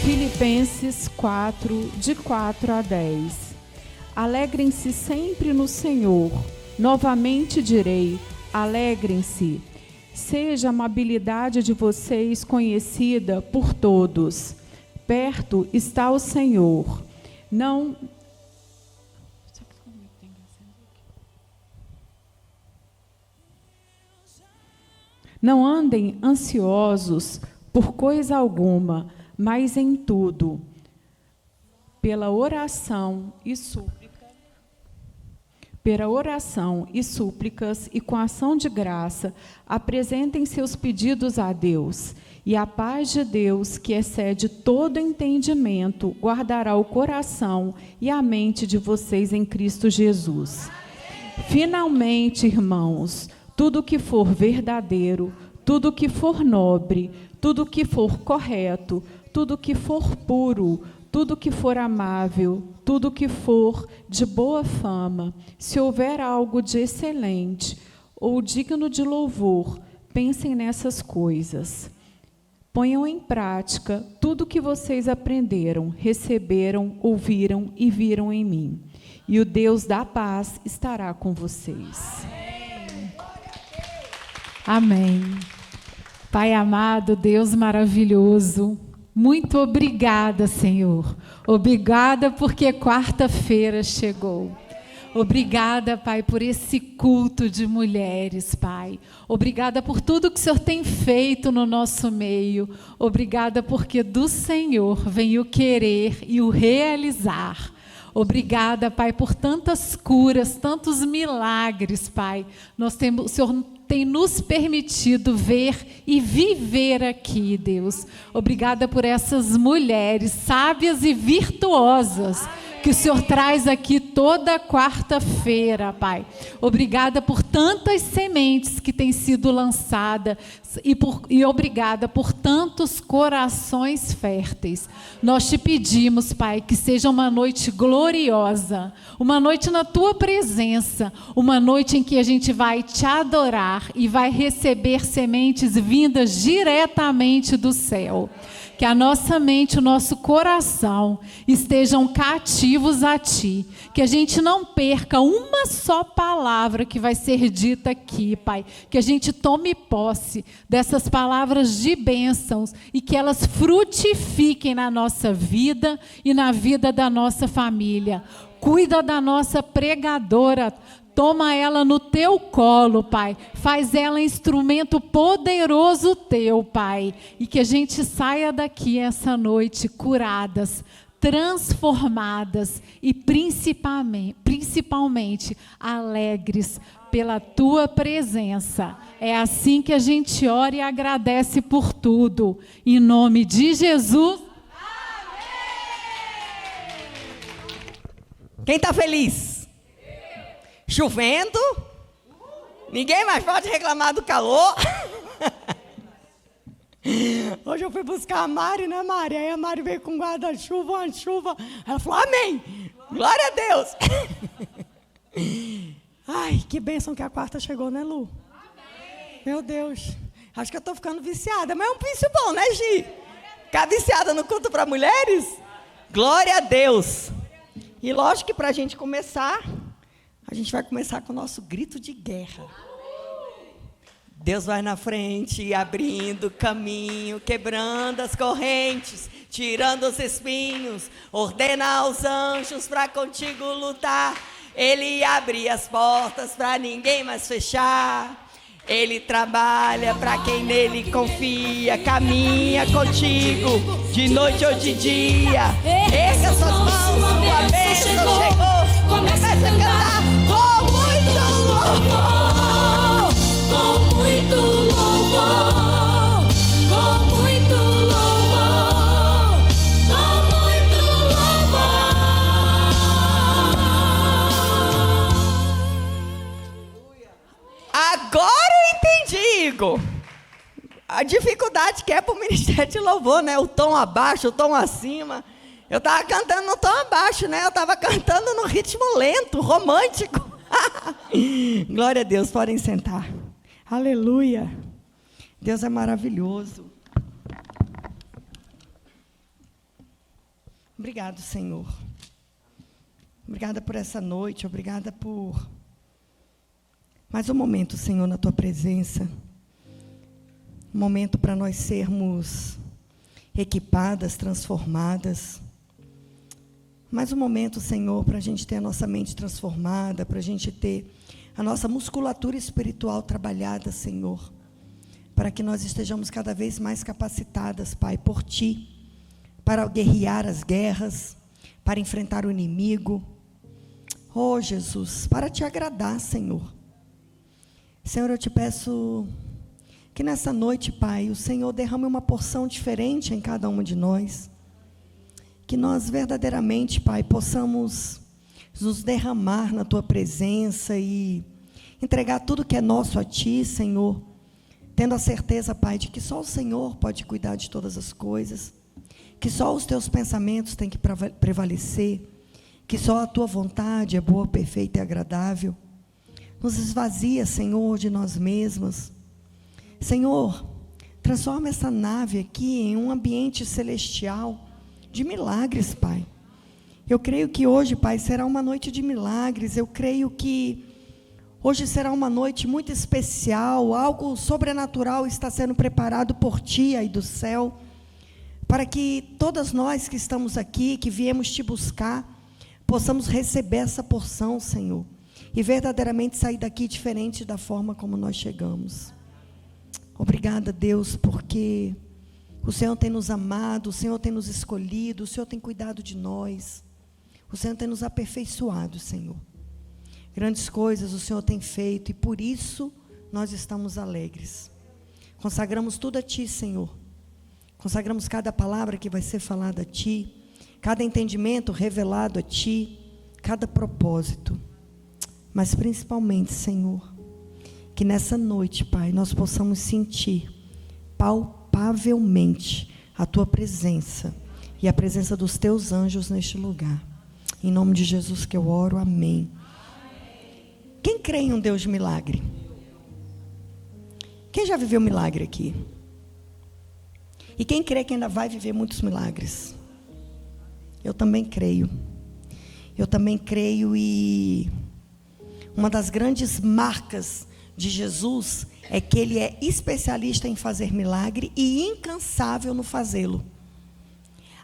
Filipenses 4, de 4 a 10. Alegrem-se sempre no Senhor. Novamente direi, alegrem-se. Seja a amabilidade de vocês conhecida por todos. Perto está o Senhor. Não andem ansiosos por coisa alguma, mas em tudo, pela oração e súplicas e com ação de graça, apresentem seus pedidos a Deus. E a paz de Deus, que excede todo entendimento, guardará o coração e a mente de vocês em Cristo Jesus. Finalmente, irmãos, tudo que for verdadeiro, tudo que for nobre, tudo que for correto, tudo que for puro, tudo que for amável, tudo que for de boa fama, se houver algo de excelente ou digno de louvor, pensem nessas coisas. Ponham em prática tudo o que vocês aprenderam, receberam, ouviram e viram em mim. E o Deus da paz estará com vocês. Amém. Pai amado, Deus maravilhoso, muito obrigada, Senhor. Obrigada porque quarta-feira chegou. Obrigada, Pai, por esse culto de mulheres, Pai. Obrigada por tudo que o Senhor tem feito no nosso meio. Obrigada porque do Senhor vem o querer e o realizar. Obrigada, Pai, por tantas curas, tantos milagres, Pai. O Senhor tem nos permitido ver e viver aqui, Deus. Obrigada por essas mulheres sábias e virtuosas que o Senhor traz aqui toda quarta-feira, Pai. Obrigada por tantas sementes que têm sido lançadas e obrigada por tantos corações férteis. Nós te pedimos, Pai, que seja uma noite gloriosa, uma noite na Tua presença, uma noite em que a gente vai te adorar e vai receber sementes vindas diretamente do céu. Que a nossa mente, o nosso coração estejam cativos a Ti. Que a gente não perca uma só palavra que vai ser dita aqui, Pai. Que a gente tome posse dessas palavras de bênçãos e que elas frutifiquem na nossa vida e na vida da nossa família. Cuida da nossa pregadora. Toma ela no Teu colo, Pai. Faz ela instrumento poderoso Teu, Pai. E que a gente saia daqui essa noite curadas, transformadas e principalmente alegres pela Tua presença. É assim que a gente ora e agradece por tudo. Em nome de Jesus. Quem está feliz? Chovendo, ninguém mais pode reclamar do calor. Hoje eu fui buscar a Mari, né, Mari? Aí a Mari veio com guarda-chuva, uma chuva. Ela falou, amém, glória a Deus. Ai, que bênção que a quarta chegou, né, Lu? Amém. Meu Deus, acho que eu estou ficando viciada, mas é um vício bom, né, Gi? Ficar viciada no culto para mulheres? Glória a Deus. E lógico que para a gente começar... A gente vai começar com o nosso grito de guerra. Deus vai na frente, abrindo caminho, quebrando as correntes, tirando os espinhos, ordena aos anjos para contigo lutar. Ele abre as portas para ninguém mais fechar. Ele trabalha para quem nele confia, caminha contigo, de noite ou de dia. Erga suas mãos, sua bênção chegou. Começa a cantar com muito louvor, com muito louvor, com muito louvor, com muito louvor. Agora eu entendi, Igor. A dificuldade que é para o ministério de louvor, né? O tom abaixo, o tom acima. Eu estava cantando no tom abaixo, né? Eu estava cantando no ritmo lento, romântico. Glória a Deus, podem sentar. Aleluia. Deus é maravilhoso. Obrigado, Senhor. Obrigada por essa noite, obrigada por mais um momento, Senhor, na Tua presença. Um momento para nós sermos equipadas, transformadas. Mais um momento, Senhor, para a gente ter a nossa mente transformada, para a gente ter a nossa musculatura espiritual trabalhada, Senhor. Para que nós estejamos cada vez mais capacitadas, Pai, por Ti, para guerrear as guerras, para enfrentar o inimigo. Oh, Jesus, para Te agradar, Senhor. Senhor, eu Te peço que nessa noite, Pai, o Senhor derrame uma porção diferente em cada uma de nós. Que nós verdadeiramente, Pai, possamos nos derramar na Tua presença e entregar tudo que é nosso a Ti, Senhor. Tendo a certeza, Pai, de que só o Senhor pode cuidar de todas as coisas. Que só os Teus pensamentos têm que prevalecer. Que só a Tua vontade é boa, perfeita e agradável. Nos esvazia, Senhor, de nós mesmos. Senhor, transforma essa nave aqui em um ambiente celestial de milagres, Pai. Eu creio que hoje, Pai, será uma noite de milagres. Eu creio que hoje será uma noite muito especial. Algo sobrenatural está sendo preparado por Ti aí do céu, para que todas nós que estamos aqui, que viemos Te buscar, possamos receber essa porção, Senhor, e verdadeiramente sair daqui diferente da forma como nós chegamos. Obrigada, Deus, porque o Senhor tem nos amado, o Senhor tem nos escolhido, o Senhor tem cuidado de nós, o Senhor tem nos aperfeiçoado, Senhor. Grandes coisas o Senhor tem feito e por isso nós estamos alegres. Consagramos tudo a Ti, Senhor. Consagramos cada palavra que vai ser falada a Ti, cada entendimento revelado a Ti, cada propósito. Mas principalmente, Senhor, que nessa noite, Pai, nós possamos sentir palpavelmente a Tua presença e a presença dos Teus anjos neste lugar. Em nome de Jesus que eu oro, amém. Quem crê em um Deus de milagre? Quem já viveu milagre aqui? E quem crê que ainda vai viver muitos milagres? Eu também creio. Eu também creio e uma das grandes marcas de Jesus é que Ele é especialista em fazer milagre e incansável no fazê-lo.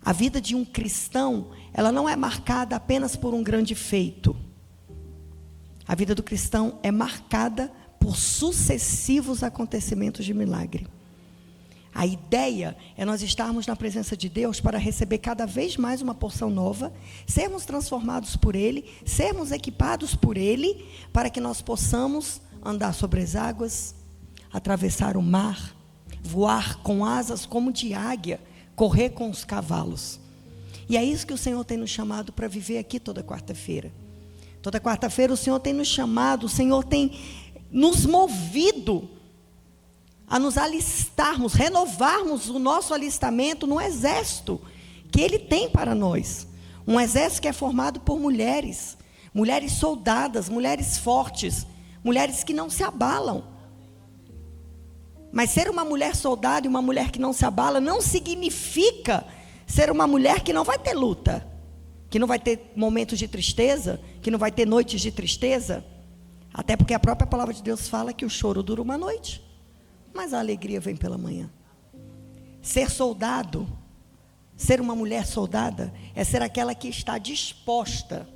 A vida de um cristão, ela não é marcada apenas por um grande feito. A vida do cristão é marcada por sucessivos acontecimentos de milagre. A ideia é nós estarmos na presença de Deus para receber cada vez mais uma porção nova, sermos transformados por Ele, sermos equipados por Ele, para que nós possamos andar sobre as águas, atravessar o mar, voar com asas como de águia, correr com os cavalos. E é isso que o Senhor tem nos chamado para viver aqui toda quarta-feira. Toda quarta-feira o Senhor tem nos chamado, o Senhor tem nos movido a nos alistarmos, renovarmos o nosso alistamento no exército que Ele tem para nós. Um exército que é formado por mulheres, mulheres soldadas, mulheres fortes, mulheres que não se abalam. Mas ser uma mulher soldado e uma mulher que não se abala não significa ser uma mulher que não vai ter luta, que não vai ter momentos de tristeza, que não vai ter noites de tristeza. Até porque a própria palavra de Deus fala que o choro dura uma noite, mas a alegria vem pela manhã. Ser soldado, ser uma mulher soldada, é ser aquela que está disposta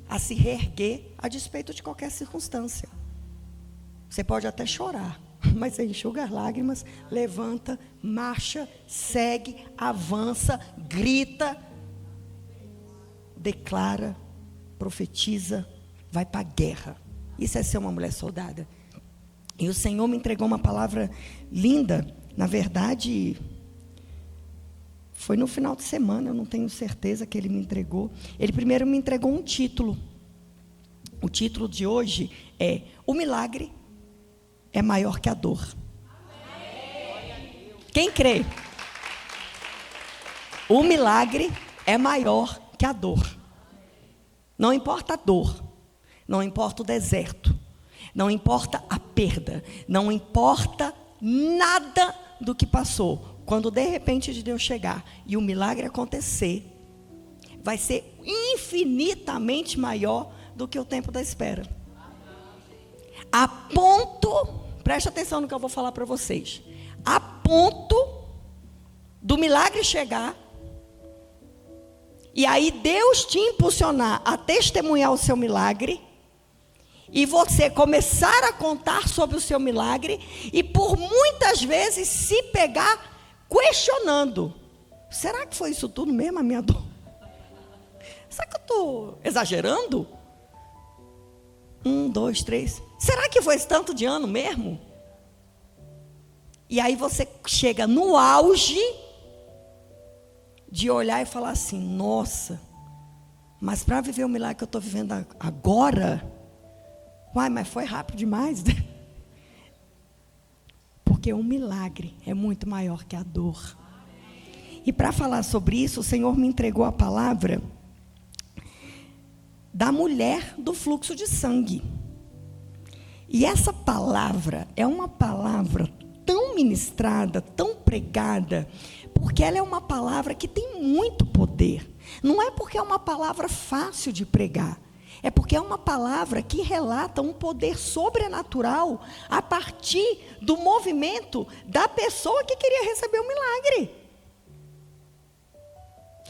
a se reerguer a despeito de qualquer circunstância. Você pode até chorar, mas você enxuga as lágrimas, levanta, marcha, segue, avança, grita, declara, profetiza, vai para a guerra. Isso é ser uma mulher soldada. E o Senhor me entregou uma palavra linda. Na verdade, foi no final de semana, eu não tenho certeza que Ele me entregou. Ele primeiro me entregou um título. O título de hoje é: O milagre é maior que a dor. Quem crê? O milagre é maior que a dor. Não importa a dor, não importa o deserto, não importa a perda, não importa nada do que passou. quando de repente de Deus chegar e o milagre acontecer, vai ser infinitamente maior do que o tempo da espera. A ponto, preste atenção no que eu vou falar para vocês, a ponto do milagre chegar, e aí Deus te impulsionar a testemunhar o seu milagre, e você começar a contar sobre o seu milagre, e por muitas vezes se pegar questionando: será que foi isso tudo mesmo, a minha dor? Será que eu estou exagerando? 1, 2, 3. Será que foi esse tanto de ano mesmo? E aí você chega no auge de olhar e falar assim: nossa, mas para viver o milagre que eu estou vivendo agora, uai, mas foi rápido demais. Porque o milagre é muito maior que a dor. E para falar sobre isso, o Senhor me entregou a palavra da mulher do fluxo de sangue. E essa palavra é uma palavra tão ministrada, tão pregada, porque ela é uma palavra que tem muito poder. Não é porque é uma palavra fácil de pregar, é porque é uma palavra que relata um poder sobrenatural a partir do movimento da pessoa que queria receber o milagre.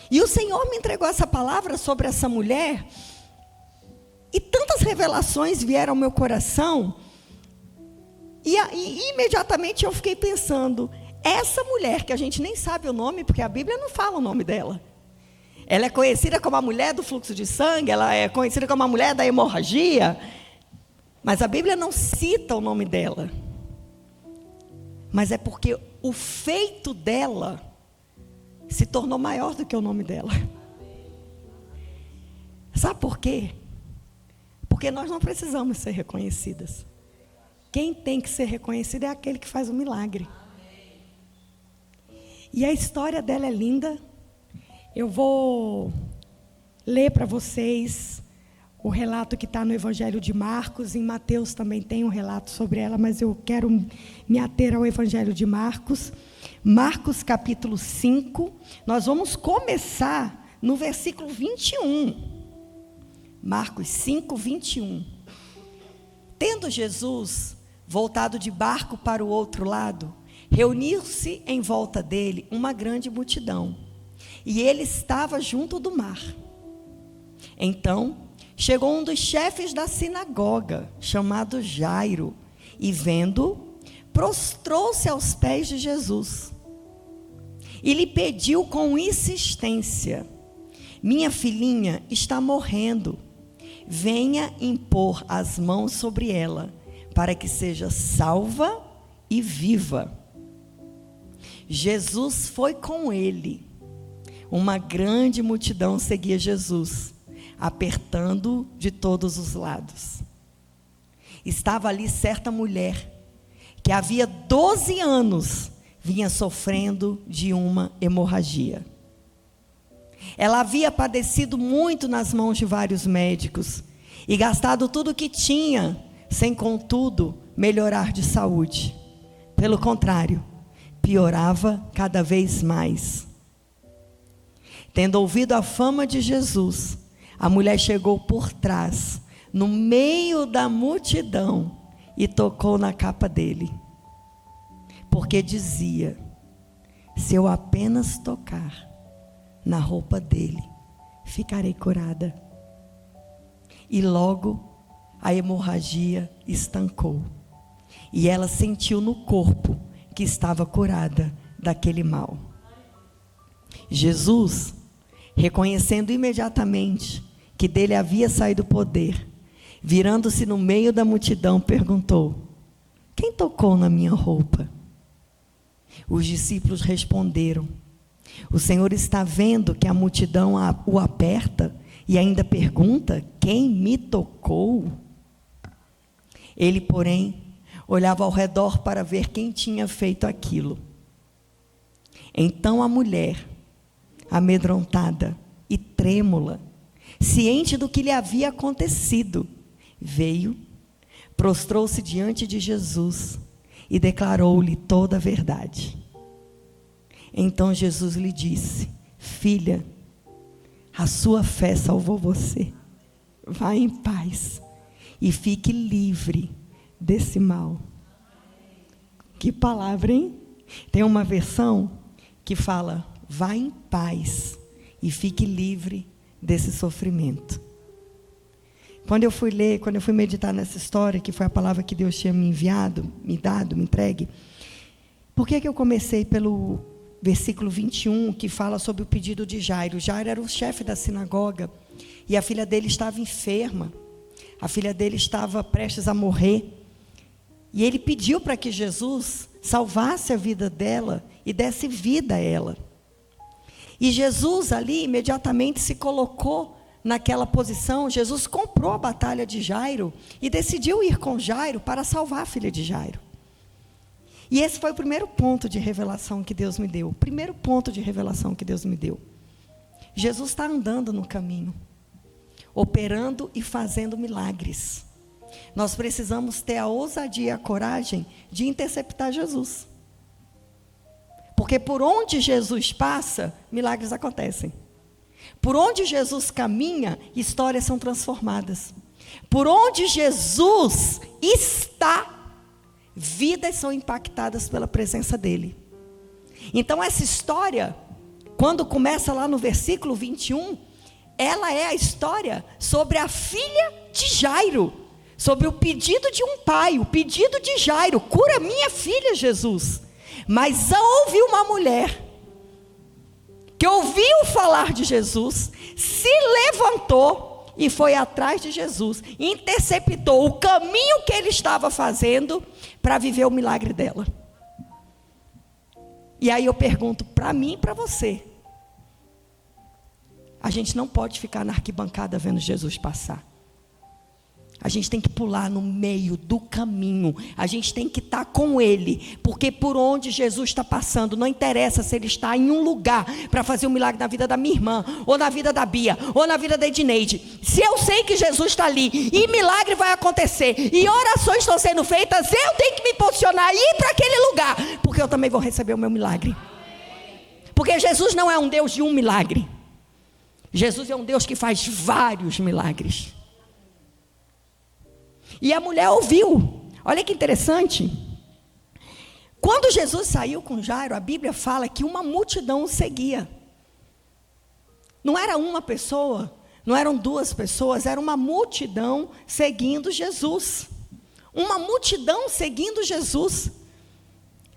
E o Senhor me entregou essa palavra sobre essa mulher, e tantas revelações vieram ao meu coração, e imediatamente eu fiquei pensando: essa mulher, que a gente nem sabe o nome, porque a Bíblia não fala o nome dela, ela é conhecida como a mulher do fluxo de sangue, ela é conhecida como a mulher da hemorragia, mas a Bíblia não cita o nome dela. Mas é porque o feito dela se tornou maior do que o nome dela. Sabe por quê? Porque nós não precisamos ser reconhecidas. Quem tem que ser reconhecido é aquele que faz o milagre. E a história dela é linda. Eu vou ler para vocês o relato que está no Evangelho de Marcos. Em Mateus também tem um relato sobre ela, mas eu quero me ater ao Evangelho de Marcos. Marcos capítulo 5. Nós vamos começar no versículo 21. Marcos 5, 21. Tendo Jesus voltado de barco para o outro lado, reuniu-se em volta dele uma grande multidão, e ele estava junto do mar. Então, chegou um dos chefes da sinagoga, chamado Jairo, e vendo, prostrou-se aos pés de Jesus, e lhe pediu com insistência: minha filhinha está morrendo, venha impor as mãos sobre ela, para que seja salva e viva. Jesus foi com ele. Uma grande multidão seguia Jesus, apertando-o de todos os lados. Estava ali certa mulher, que havia 12 anos vinha sofrendo de uma hemorragia. Ela havia padecido muito nas mãos de vários médicos e gastado tudo o que tinha, sem contudo melhorar de saúde. Pelo contrário, piorava cada vez mais. Tendo ouvido a fama de Jesus, a mulher chegou por trás, no meio da multidão, e tocou na capa dele. Porque dizia: se eu apenas tocar na roupa dele, ficarei curada. E logo a hemorragia estancou, e ela sentiu no corpo que estava curada daquele mal. Jesus, reconhecendo imediatamente que dele havia saído o poder, virando-se no meio da multidão, perguntou: quem tocou na minha roupa? Os discípulos responderam: o Senhor está vendo que a multidão o aperta e ainda pergunta: quem me tocou? Ele, porém, olhava ao redor para ver quem tinha feito aquilo. Então a mulher, amedrontada e trêmula, ciente do que lhe havia acontecido, veio, prostrou-se diante de Jesus e declarou-lhe toda a verdade. Então Jesus lhe disse: filha, a sua fé salvou você. Vá em paz e fique livre desse mal. Que palavra, hein? Tem uma versão que fala: vá em paz e fique livre desse sofrimento. Quando eu fui meditar nessa história, que foi a palavra que Deus tinha me enviado, me dado, me entregue, por que eu comecei pelo versículo 21, que fala sobre o pedido de Jairo? Jairo era o chefe da sinagoga, e a filha dele estava enferma, a filha dele estava prestes a morrer, e ele pediu para que Jesus salvasse a vida dela e desse vida a ela. E Jesus ali imediatamente se colocou naquela posição. Jesus comprou a batalha de Jairo e decidiu ir com Jairo para salvar a filha de Jairo. E esse foi o primeiro ponto de revelação que Deus me deu. O primeiro ponto de revelação que Deus me deu. Jesus está andando no caminho, operando e fazendo milagres. Nós precisamos ter a ousadia e a coragem de interceptar Jesus. Porque por onde Jesus passa, milagres acontecem. Por onde Jesus caminha, histórias são transformadas. Por onde Jesus está, vidas são impactadas pela presença dele. Então essa história, quando começa lá no versículo 21, ela é a história sobre a filha de Jairo, sobre o pedido de um pai, o pedido de Jairo: cura minha filha, Jesus. Mas houve uma mulher que ouviu falar de Jesus, se levantou e foi atrás de Jesus, interceptou o caminho que ele estava fazendo para viver o milagre dela. E aí eu pergunto para mim e para você: a gente não pode ficar na arquibancada vendo Jesus passar. A gente tem que pular no meio do caminho. A gente tem que estar com Ele. Porque por onde Jesus está passando, não interessa se Ele está em um lugar para fazer um milagre na vida da minha irmã, ou na vida da Bia, ou na vida da Edneide. Se eu sei que Jesus está ali, e milagre vai acontecer, e orações estão sendo feitas, eu tenho que me posicionar e ir para aquele lugar, porque eu também vou receber o meu milagre. Porque Jesus não é um Deus de um milagre. Jesus é um Deus que faz vários milagres. E a mulher ouviu. Olha que interessante. Quando Jesus saiu com Jairo, a Bíblia fala que uma multidão o seguia. Não era uma pessoa, não eram duas pessoas, era uma multidão seguindo Jesus. Uma multidão seguindo Jesus.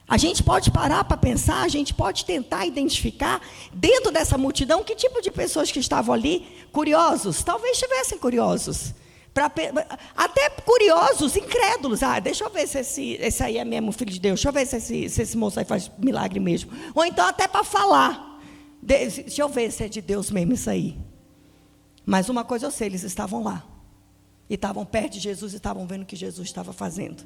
A gente pode parar para pensar, a gente pode tentar identificar dentro dessa multidão que tipo de pessoas que estavam ali. Curiosos, talvez estivessem curiosos. Até curiosos, incrédulos. Deixa eu ver se esse aí é mesmo filho de Deus. Deixa eu ver se esse moço aí faz milagre mesmo. Ou então até para falar. Deixa eu ver se é de Deus mesmo isso aí. Mas uma coisa eu sei, eles estavam lá. E estavam perto de Jesus e estavam vendo o que Jesus estava fazendo.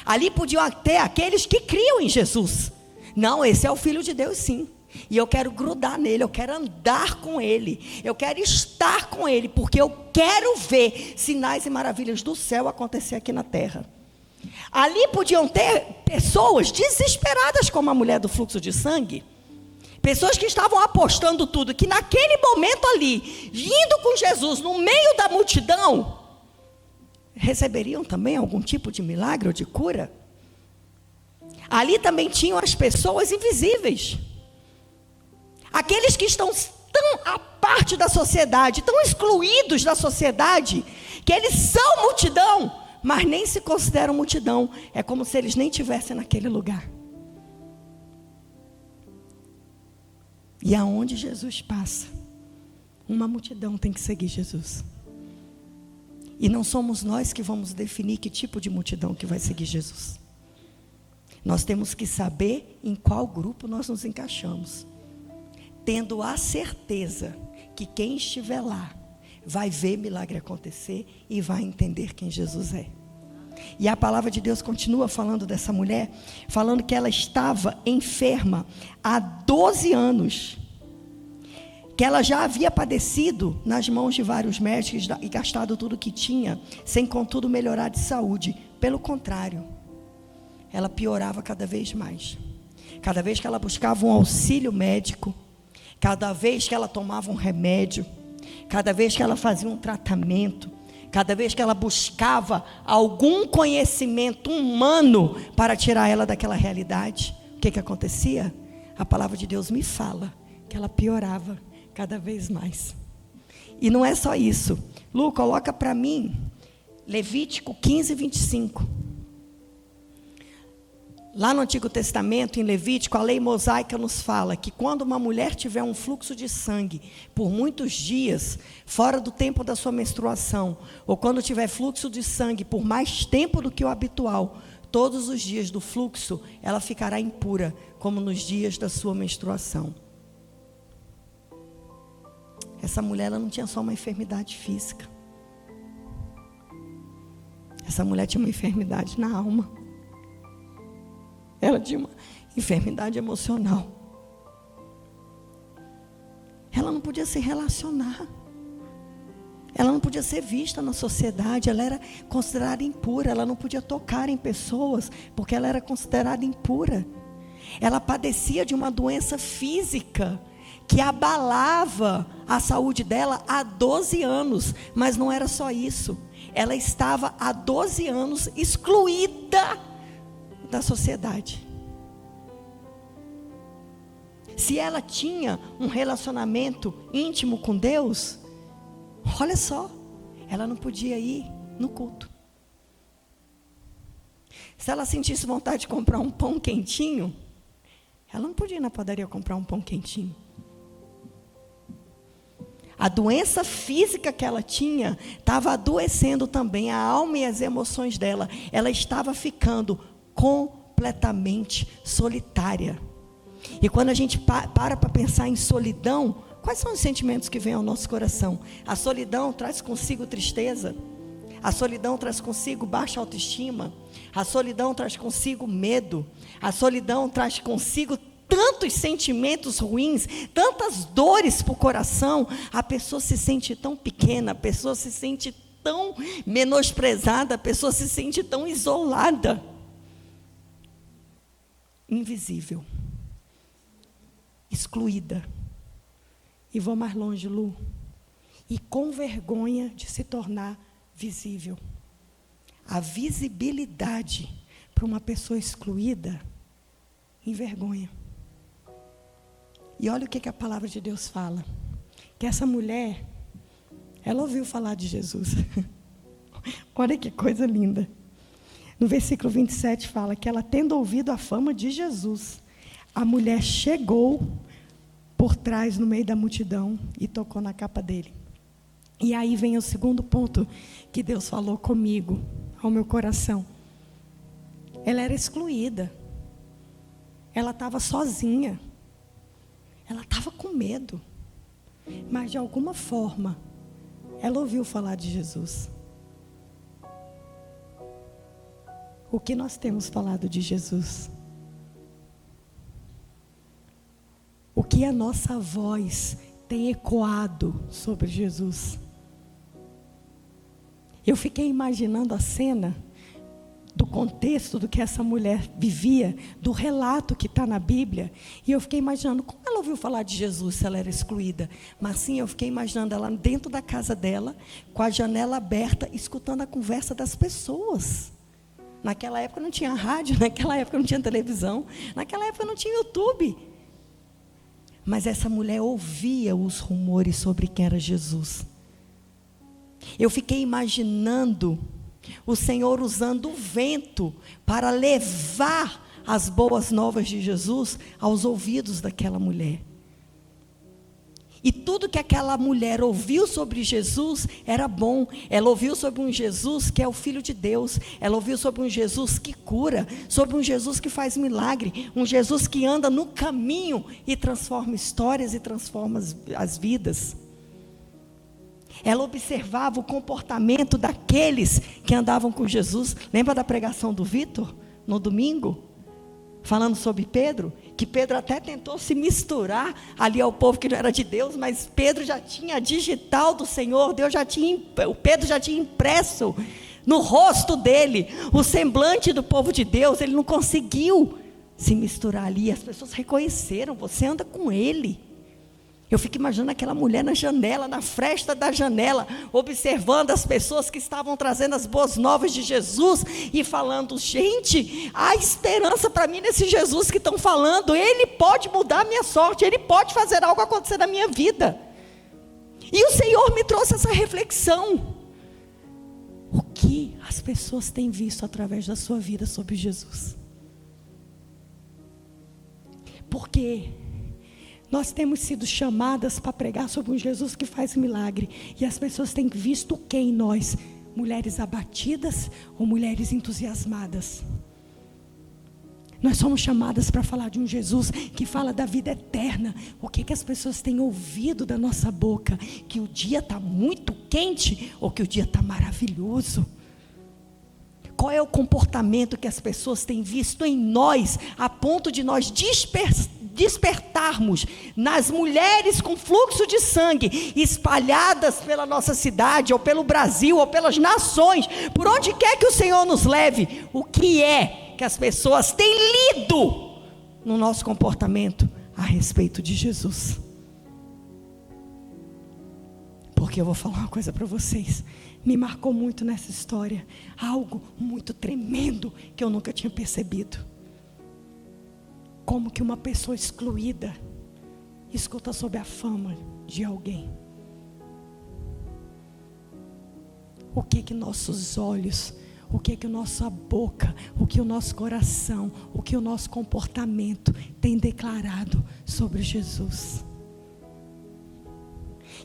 Ali podiam ter aqueles que criam em Jesus. Não, esse é o Filho de Deus, sim. E eu quero grudar nele, eu quero andar com ele, eu quero estar com ele, porque eu quero ver sinais e maravilhas do céu acontecer aqui na terra. Ali podiam ter pessoas desesperadas, como a mulher do fluxo de sangue, pessoas que estavam apostando tudo, que naquele momento ali, indo com Jesus no meio da multidão, receberiam também algum tipo de milagre ou de cura. Ali também tinham as pessoas invisíveis, aqueles que estão tão à parte da sociedade, tão excluídos da sociedade, que eles são multidão, mas nem se consideram multidão. É como se eles nem estivessem naquele lugar. E aonde Jesus passa, uma multidão tem que seguir Jesus. E não somos nós que vamos definir que tipo de multidão que vai seguir Jesus. Nós temos que saber em qual grupo nós nos encaixamos, tendo a certeza que quem estiver lá vai ver milagre acontecer e vai entender quem Jesus é. E a palavra de Deus continua falando dessa mulher, falando que ela estava enferma há 12 anos, que ela já havia padecido nas mãos de vários médicos e gastado tudo que tinha, sem contudo melhorar de saúde. Pelo contrário, ela piorava cada vez mais. cada vez que ela buscava um auxílio médico, cada vez que ela tomava um remédio, cada vez que ela fazia um tratamento, cada vez que ela buscava algum conhecimento humano para tirar ela daquela realidade, o que acontecia? A palavra de Deus me fala que ela piorava cada vez mais. E não é só isso. Lu, coloca para mim Levítico 15, 25. Lá no Antigo Testamento, em Levítico, a lei mosaica nos fala que quando uma mulher tiver um fluxo de sangue por muitos dias, fora do tempo da sua menstruação, ou quando tiver fluxo de sangue por mais tempo do que o habitual, todos os dias do fluxo, ela ficará impura, como nos dias da sua menstruação. Essa mulher, ela não tinha só uma enfermidade física. Essa mulher tinha uma enfermidade na alma. Ela tinha uma enfermidade emocional. Ela não podia se relacionar. Ela não podia ser vista na sociedade. Ela era considerada impura. Ela não podia tocar em pessoas, porque ela era considerada impura. Ela padecia de uma doença física que abalava a saúde dela há 12 anos. Mas não era só isso. Ela estava há 12 anos excluída da sociedade. Se ela tinha um relacionamento íntimo com Deus, olha só, ela não podia ir no culto. Se ela sentisse vontade de comprar um pão quentinho, ela não podia ir na padaria comprar um pão quentinho. A doença física que ela tinha estava adoecendo também a alma e as emoções dela. Ela estava ficando completamente solitária. E quando a gente para pensar em solidão, quais são os sentimentos que vêm ao nosso coração? A solidão traz consigo tristeza. A solidão traz consigo baixa autoestima. A solidão traz consigo medo. A solidão traz consigo tantos sentimentos ruins, tantas dores para o coração. A pessoa se sente tão pequena, a pessoa se sente tão menosprezada, a pessoa se sente tão isolada. Invisível, excluída, e vou mais longe, Lu, e com vergonha de se tornar visível. A visibilidade para uma pessoa excluída envergonha. E olha o que a palavra de Deus fala, que essa mulher, ela ouviu falar de Jesus. Olha que coisa linda. No versículo 27 fala que ela, tendo ouvido a fama de Jesus, a mulher chegou por trás, no meio da multidão, e tocou na capa dele. E aí vem o segundo ponto que Deus falou comigo, ao meu coração. Ela era excluída. Ela estava sozinha. Ela estava com medo. Mas de alguma forma, ela ouviu falar de Jesus. O que nós temos falado de Jesus? O que a nossa voz tem ecoado sobre Jesus? Eu fiquei imaginando a cena do contexto do que essa mulher vivia, do relato que está na Bíblia, e eu fiquei imaginando como ela ouviu falar de Jesus se ela era excluída. Mas sim, eu fiquei imaginando ela dentro da casa dela, com a janela aberta, escutando a conversa das pessoas. Naquela época não tinha rádio, naquela época não tinha televisão, naquela época não tinha YouTube. Mas essa mulher ouvia os rumores sobre quem era Jesus. Eu fiquei imaginando o Senhor usando o vento para levar as boas novas de Jesus aos ouvidos daquela mulher. E tudo que aquela mulher ouviu sobre Jesus era bom. Ela ouviu sobre um Jesus que é o Filho de Deus. Ela ouviu sobre um Jesus que cura, sobre um Jesus que faz milagre, um Jesus que anda no caminho e transforma histórias e transforma as vidas. Ela observava o comportamento daqueles que andavam com Jesus. Lembra da pregação do Vitor, no domingo? Falando sobre Pedro, que Pedro até tentou se misturar ali ao povo que não era de Deus, mas Pedro já tinha a digital do Senhor, o Pedro já tinha impresso no rosto dele o semblante do povo de Deus. Ele não conseguiu se misturar ali. As pessoas reconheceram, você anda com ele. Eu fico imaginando aquela mulher na janela, na fresta da janela, observando as pessoas que estavam trazendo as boas novas de Jesus e falando: gente, há esperança para mim nesse Jesus que estão falando. Ele pode mudar a minha sorte, ele pode fazer algo acontecer na minha vida. E o Senhor me trouxe essa reflexão: o que as pessoas têm visto através da sua vida sobre Jesus? Porque nós temos sido chamadas para pregar sobre um Jesus que faz milagre, e as pessoas têm visto o que em nós? Mulheres abatidas ou mulheres entusiasmadas? Nós somos chamadas para falar de um Jesus que fala da vida eterna. O que as pessoas têm ouvido da nossa boca? Que o dia está muito quente ou que o dia está maravilhoso? Qual é o comportamento que as pessoas têm visto em nós, a ponto de nós despertarmos nas mulheres com fluxo de sangue, espalhadas pela nossa cidade, ou pelo Brasil, ou pelas nações, por onde quer que o Senhor nos leve? O que é que as pessoas têm lido no nosso comportamento a respeito de Jesus? Porque eu vou falar uma coisa para vocês, me marcou muito nessa história, algo muito tremendo que eu nunca tinha percebido. Como que uma pessoa excluída escuta sobre a fama de alguém? O que nossos olhos, o que nossa boca, o que o nosso coração, o que o nosso comportamento tem declarado sobre Jesus?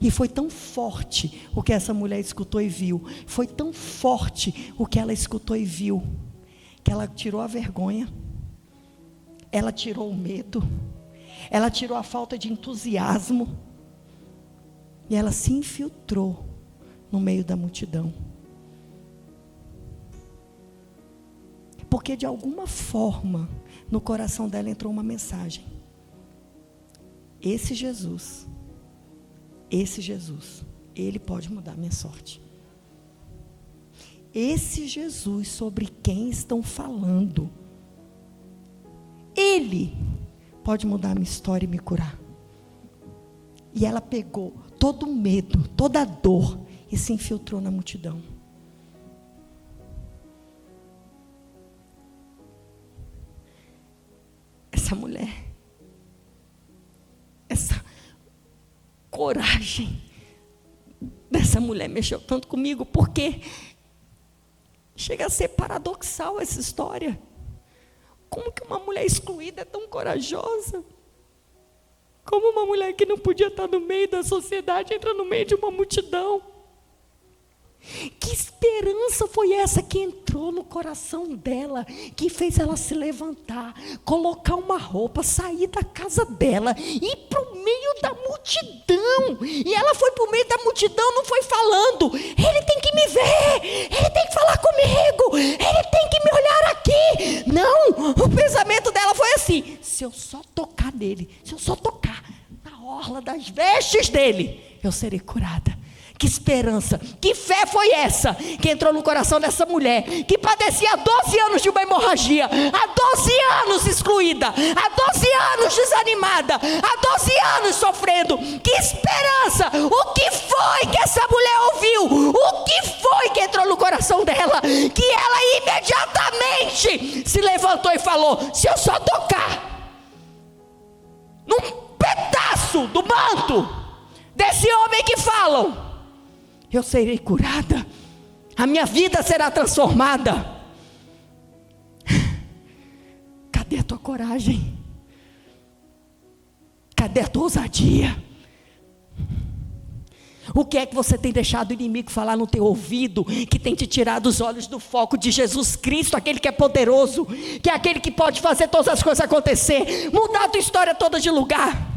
E foi tão forte o que essa mulher escutou e viu, foi tão forte o que ela escutou e viu, que ela tirou a vergonha, ela tirou o medo, ela tirou a falta de entusiasmo, e ela se infiltrou no meio da multidão. Porque de alguma forma, no coração dela entrou uma mensagem: esse Jesus, Ele pode mudar minha sorte. Esse Jesus sobre quem estão falando, Ele pode mudar a minha história e me curar. E ela pegou todo o medo, toda a dor e se infiltrou na multidão. Essa mulher, essa coragem dessa mulher mexeu tanto comigo, porque chega a ser paradoxal essa história. Como que uma mulher excluída é tão corajosa? Como uma mulher que não podia estar no meio da sociedade entra no meio de uma multidão? Que esperança foi essa que entrou no coração dela, que fez ela se levantar, colocar uma roupa, sair da casa dela, ir para o meio da multidão? E ela foi para o meio da multidão, não foi falando: ele tem que me ver, ele tem que falar comigo, ele tem que me olhar aqui. Não, o pensamento dela foi assim: se eu só tocar nele, se eu só tocar na orla das vestes dele, eu serei curada. Que esperança, que fé foi essa que entrou no coração dessa mulher, que padecia há 12 anos de uma hemorragia, há 12 anos excluída, há 12 anos desanimada, há 12 anos sofrendo. Que esperança! O que foi que essa mulher ouviu? O que foi que entrou no coração dela? Que ela imediatamente se levantou e falou: se eu só tocar num pedaço do manto desse homem que falam, eu serei curada, a minha vida será transformada. Cadê a tua coragem? Cadê a tua ousadia? O que é que você tem deixado o inimigo falar no teu ouvido, que tem te tirado os olhos do foco de Jesus Cristo, aquele que é poderoso, que é aquele que pode fazer todas as coisas acontecer, mudar a tua história toda de lugar?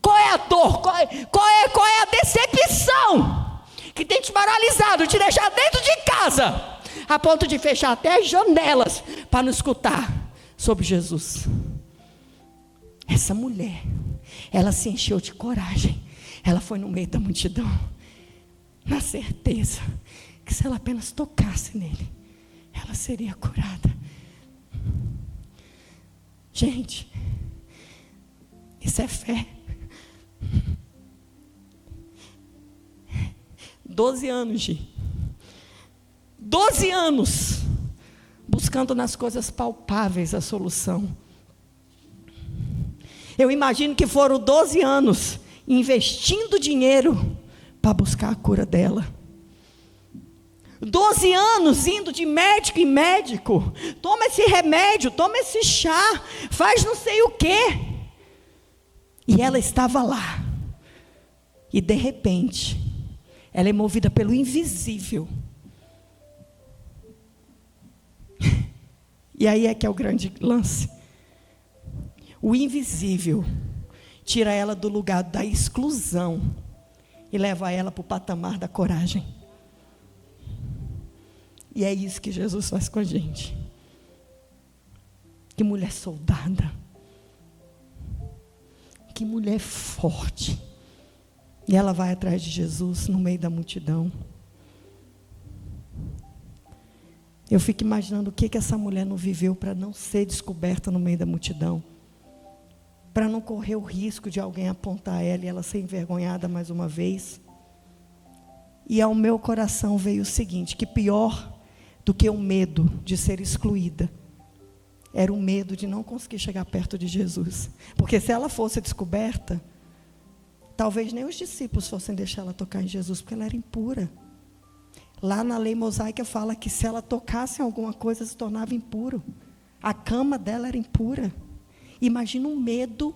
Qual é a dor? Qual é a decepção que tem te paralisado, te deixar dentro de casa, a ponto de fechar até as janelas para não escutar sobre Jesus? Essa mulher, ela se encheu de coragem. Ela foi no meio da multidão, na certeza que se ela apenas tocasse nele, ela seria curada. Gente, isso é fé. 12 anos, Gi. 12 anos buscando nas coisas palpáveis a solução. Eu imagino que foram 12 anos investindo dinheiro para buscar a cura dela. 12 anos indo de médico em médico. Toma esse remédio, toma esse chá, faz não sei o quê. E ela estava lá. E de repente, ela é movida pelo invisível. E aí é que é o grande lance. O invisível tira ela do lugar da exclusão e leva ela para o patamar da coragem. E é isso que Jesus faz com a gente. Que mulher soldada. Que mulher forte. E ela vai atrás de Jesus no meio da multidão. Eu fico imaginando o que essa mulher não viveu para não ser descoberta no meio da multidão. Para não correr o risco de alguém apontar ela e ela ser envergonhada mais uma vez. E ao meu coração veio o seguinte, que pior do que o medo de ser excluída, era o medo de não conseguir chegar perto de Jesus. Porque se ela fosse descoberta, talvez nem os discípulos fossem deixar ela tocar em Jesus, porque ela era impura. Lá na lei mosaica fala que se ela tocasse em alguma coisa, se tornava impuro. A cama dela era impura. Imagina um medo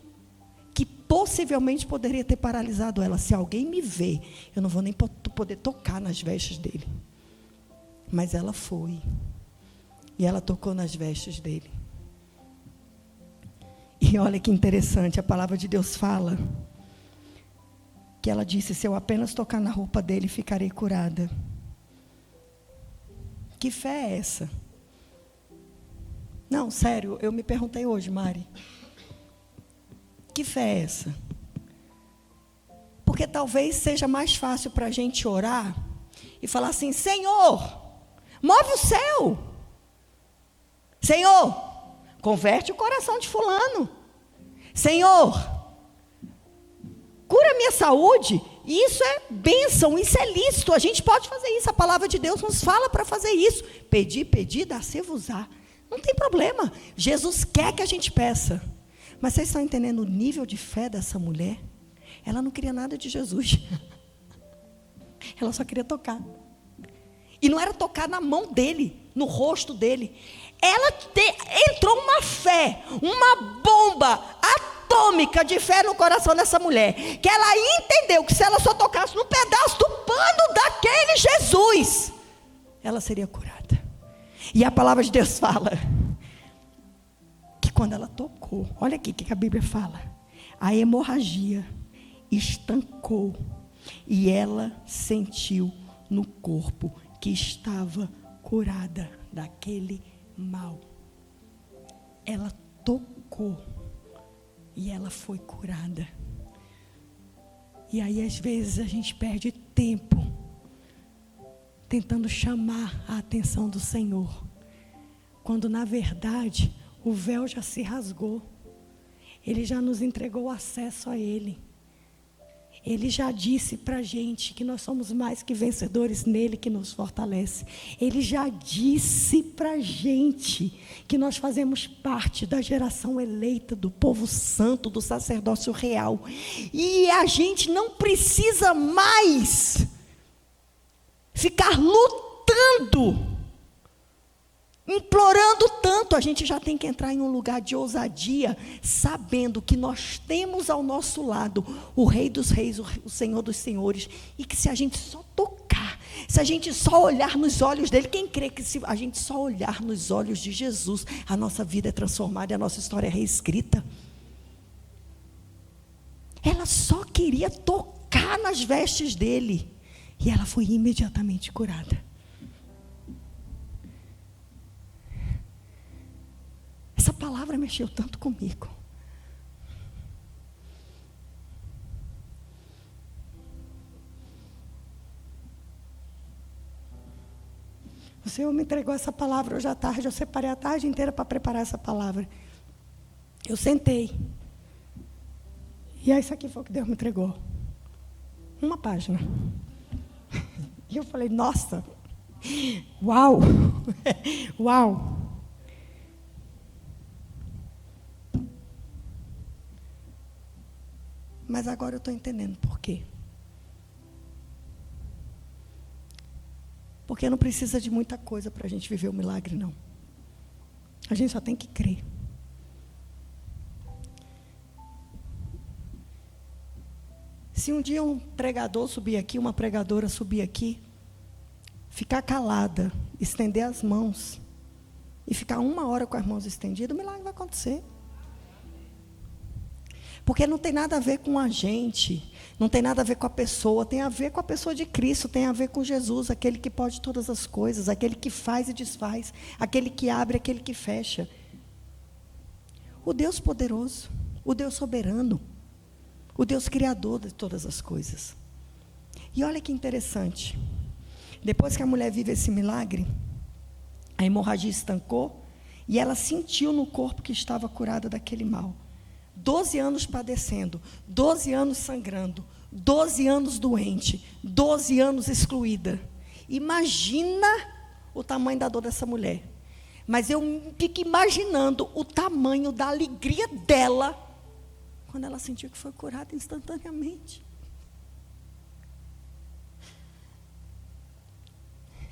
que possivelmente poderia ter paralisado ela. Se alguém me vê, eu não vou nem poder tocar nas vestes dele. Mas ela foi. E ela tocou nas vestes dele. E olha que interessante, a palavra de Deus fala que ela disse, se eu apenas tocar na roupa dele, ficarei curada. Que fé é essa? Não, sério, eu me perguntei hoje, Mari. Que fé é essa? Porque talvez seja mais fácil para a gente orar e falar assim, Senhor, move o céu. Senhor, converte o coração de fulano. Senhor, cura a minha saúde. Isso é bênção, isso é lícito. A gente pode fazer isso. A palavra de Deus nos fala para fazer isso. Pedir, dá-se-vos-á. Não tem problema. Jesus quer que a gente peça. Mas vocês estão entendendo o nível de fé dessa mulher? Ela não queria nada de Jesus. Ela só queria tocar. E não era tocar na mão dele, no rosto dele. Ela entrou uma fé, uma bomba atômica de fé no coração dessa mulher. Que ela entendeu que se ela só tocasse no pedaço do pano daquele Jesus, ela seria curada. E a palavra de Deus fala que quando ela tocou, olha aqui o que a Bíblia fala. A hemorragia estancou e ela sentiu no corpo que estava curada daquele mal. Ela tocou e ela foi curada. E aí às vezes a gente perde tempo tentando chamar a atenção do Senhor, quando na verdade o véu já se rasgou. Ele já nos entregou acesso a Ele. Ele já disse para a gente que nós somos mais que vencedores nele que nos fortalece. Ele já disse para a gente que nós fazemos parte da geração eleita, do povo santo, do sacerdócio real. E a gente não precisa mais ficar lutando, implorando tanto. A gente já tem que entrar em um lugar de ousadia, sabendo que nós temos ao nosso lado o Rei dos Reis, o Senhor dos Senhores, e que se a gente só tocar, se a gente só olhar nos olhos dele, quem crê que se a gente só olhar nos olhos de Jesus, a nossa vida é transformada e a nossa história é reescrita. Ela só queria tocar nas vestes dele, e ela foi imediatamente curada. Essa palavra mexeu tanto comigo. O Senhor me entregou essa palavra hoje à tarde. Eu separei a tarde inteira para preparar essa palavra. Eu sentei. E aí, isso aqui foi o que Deus me entregou. Uma página. E eu falei, nossa, uau, uau. Mas agora eu estou entendendo por quê. Porque não precisa de muita coisa para a gente viver o milagre, não. A gente só tem que crer. Se um dia um pregador subir aqui, uma pregadora subir aqui, ficar calada, estender as mãos, e ficar 1 hora com as mãos estendidas, o milagre vai acontecer. Porque não tem nada a ver com a gente, não tem nada a ver com a pessoa, tem a ver com a pessoa de Cristo, tem a ver com Jesus, aquele que pode todas as coisas, aquele que faz e desfaz, aquele que abre, aquele que fecha. O Deus poderoso, o Deus soberano, o Deus criador de todas as coisas. E olha que interessante, depois que a mulher vive esse milagre, a hemorragia estancou, e ela sentiu no corpo que estava curada daquele mal. 12 anos padecendo, 12 anos sangrando, 12 anos doente, 12 anos excluída. Imagina o tamanho da dor dessa mulher. Mas eu fico imaginando o tamanho da alegria dela quando ela sentiu que foi curada instantaneamente.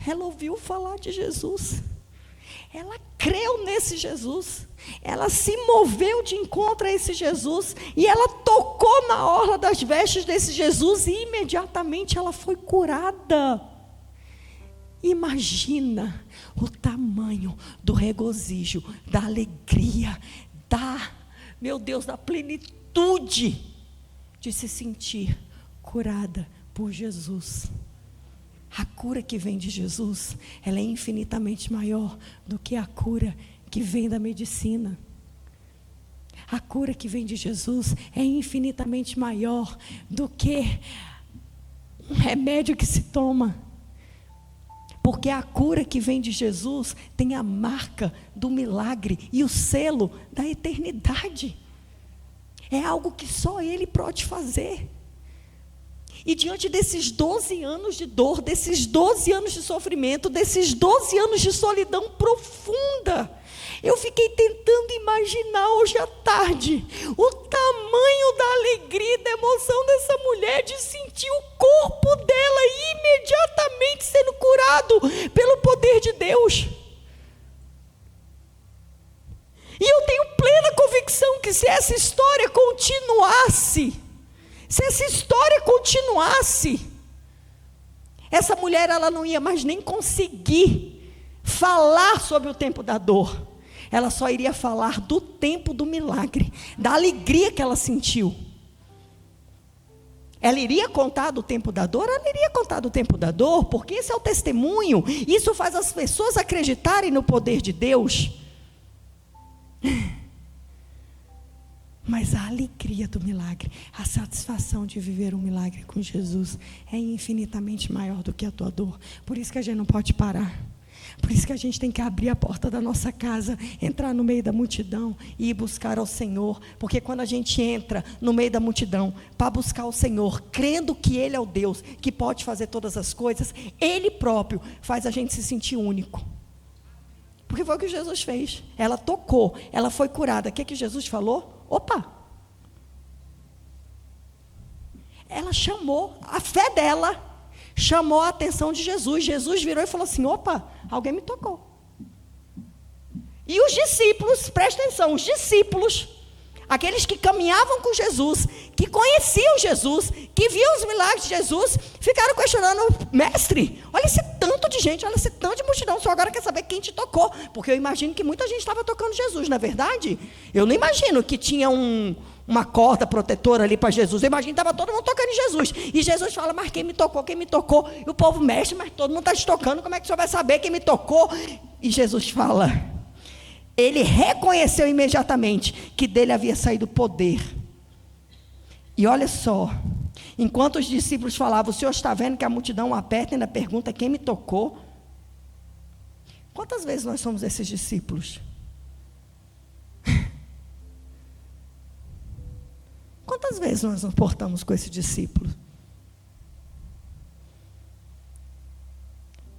Ela ouviu falar de Jesus. Ela creu nesse Jesus, ela se moveu de encontro a esse Jesus, e ela tocou na orla das vestes desse Jesus, e imediatamente ela foi curada. Imagina o tamanho do regozijo, da alegria, meu Deus, da plenitude de se sentir curada por Jesus. A cura que vem de Jesus, ela é infinitamente maior do que a cura que vem da medicina. A cura que vem de Jesus é infinitamente maior do que um remédio que se toma. Porque a cura que vem de Jesus tem a marca do milagre e o selo da eternidade. É algo que só Ele pode fazer. E diante desses 12 anos de dor, desses 12 anos de sofrimento, desses 12 anos de solidão profunda, eu fiquei tentando imaginar hoje à tarde o tamanho da alegria e da emoção dessa mulher de sentir o corpo dela imediatamente sendo curado pelo poder de Deus. E eu tenho plena convicção que se essa história continuasse, essa mulher ela não ia mais nem conseguir falar sobre o tempo da dor. Ela só iria falar do tempo do milagre, da alegria que ela sentiu. Ela iria contar do tempo da dor? Ela iria contar do tempo da dor, porque esse é o testemunho. Isso faz as pessoas acreditarem no poder de Deus. Mas a alegria do milagre, a satisfação de viver um milagre com Jesus é infinitamente maior do que a tua dor. Por isso que a gente não pode parar. Por isso que a gente tem que abrir a porta da nossa casa, entrar no meio da multidão e ir buscar ao Senhor. Porque quando a gente entra no meio da multidão para buscar o Senhor, crendo que Ele é o Deus que pode fazer todas as coisas, Ele próprio faz a gente se sentir único. Porque foi o que Jesus fez. Ela tocou, ela foi curada. O que Jesus falou? Opa! Ela chamou, a fé dela chamou a atenção de Jesus. Jesus virou e falou assim: opa, alguém me tocou. E os discípulos, presta atenção, os discípulos, aqueles que caminhavam com Jesus, que conheciam Jesus, que viam os milagres de Jesus, ficaram questionando: mestre, olha esse tanto de gente, olha esse tanto de multidão, só agora quer saber quem te tocou, porque eu imagino que muita gente estava tocando Jesus, não é verdade? Eu não imagino que tinha uma corda protetora ali para Jesus, eu imagino que estava todo mundo tocando em Jesus, e Jesus fala: mas quem me tocou, e o povo mexe, mas todo mundo está te tocando, como é que o senhor vai saber quem me tocou? E Jesus fala, ele reconheceu imediatamente que dele havia saído poder. E olha só, enquanto os discípulos falavam: o senhor está vendo que a multidão aperta e ainda pergunta quem me tocou? Quantas vezes nós somos esses discípulos? Quantas vezes nós nos portamos com esse discípulo?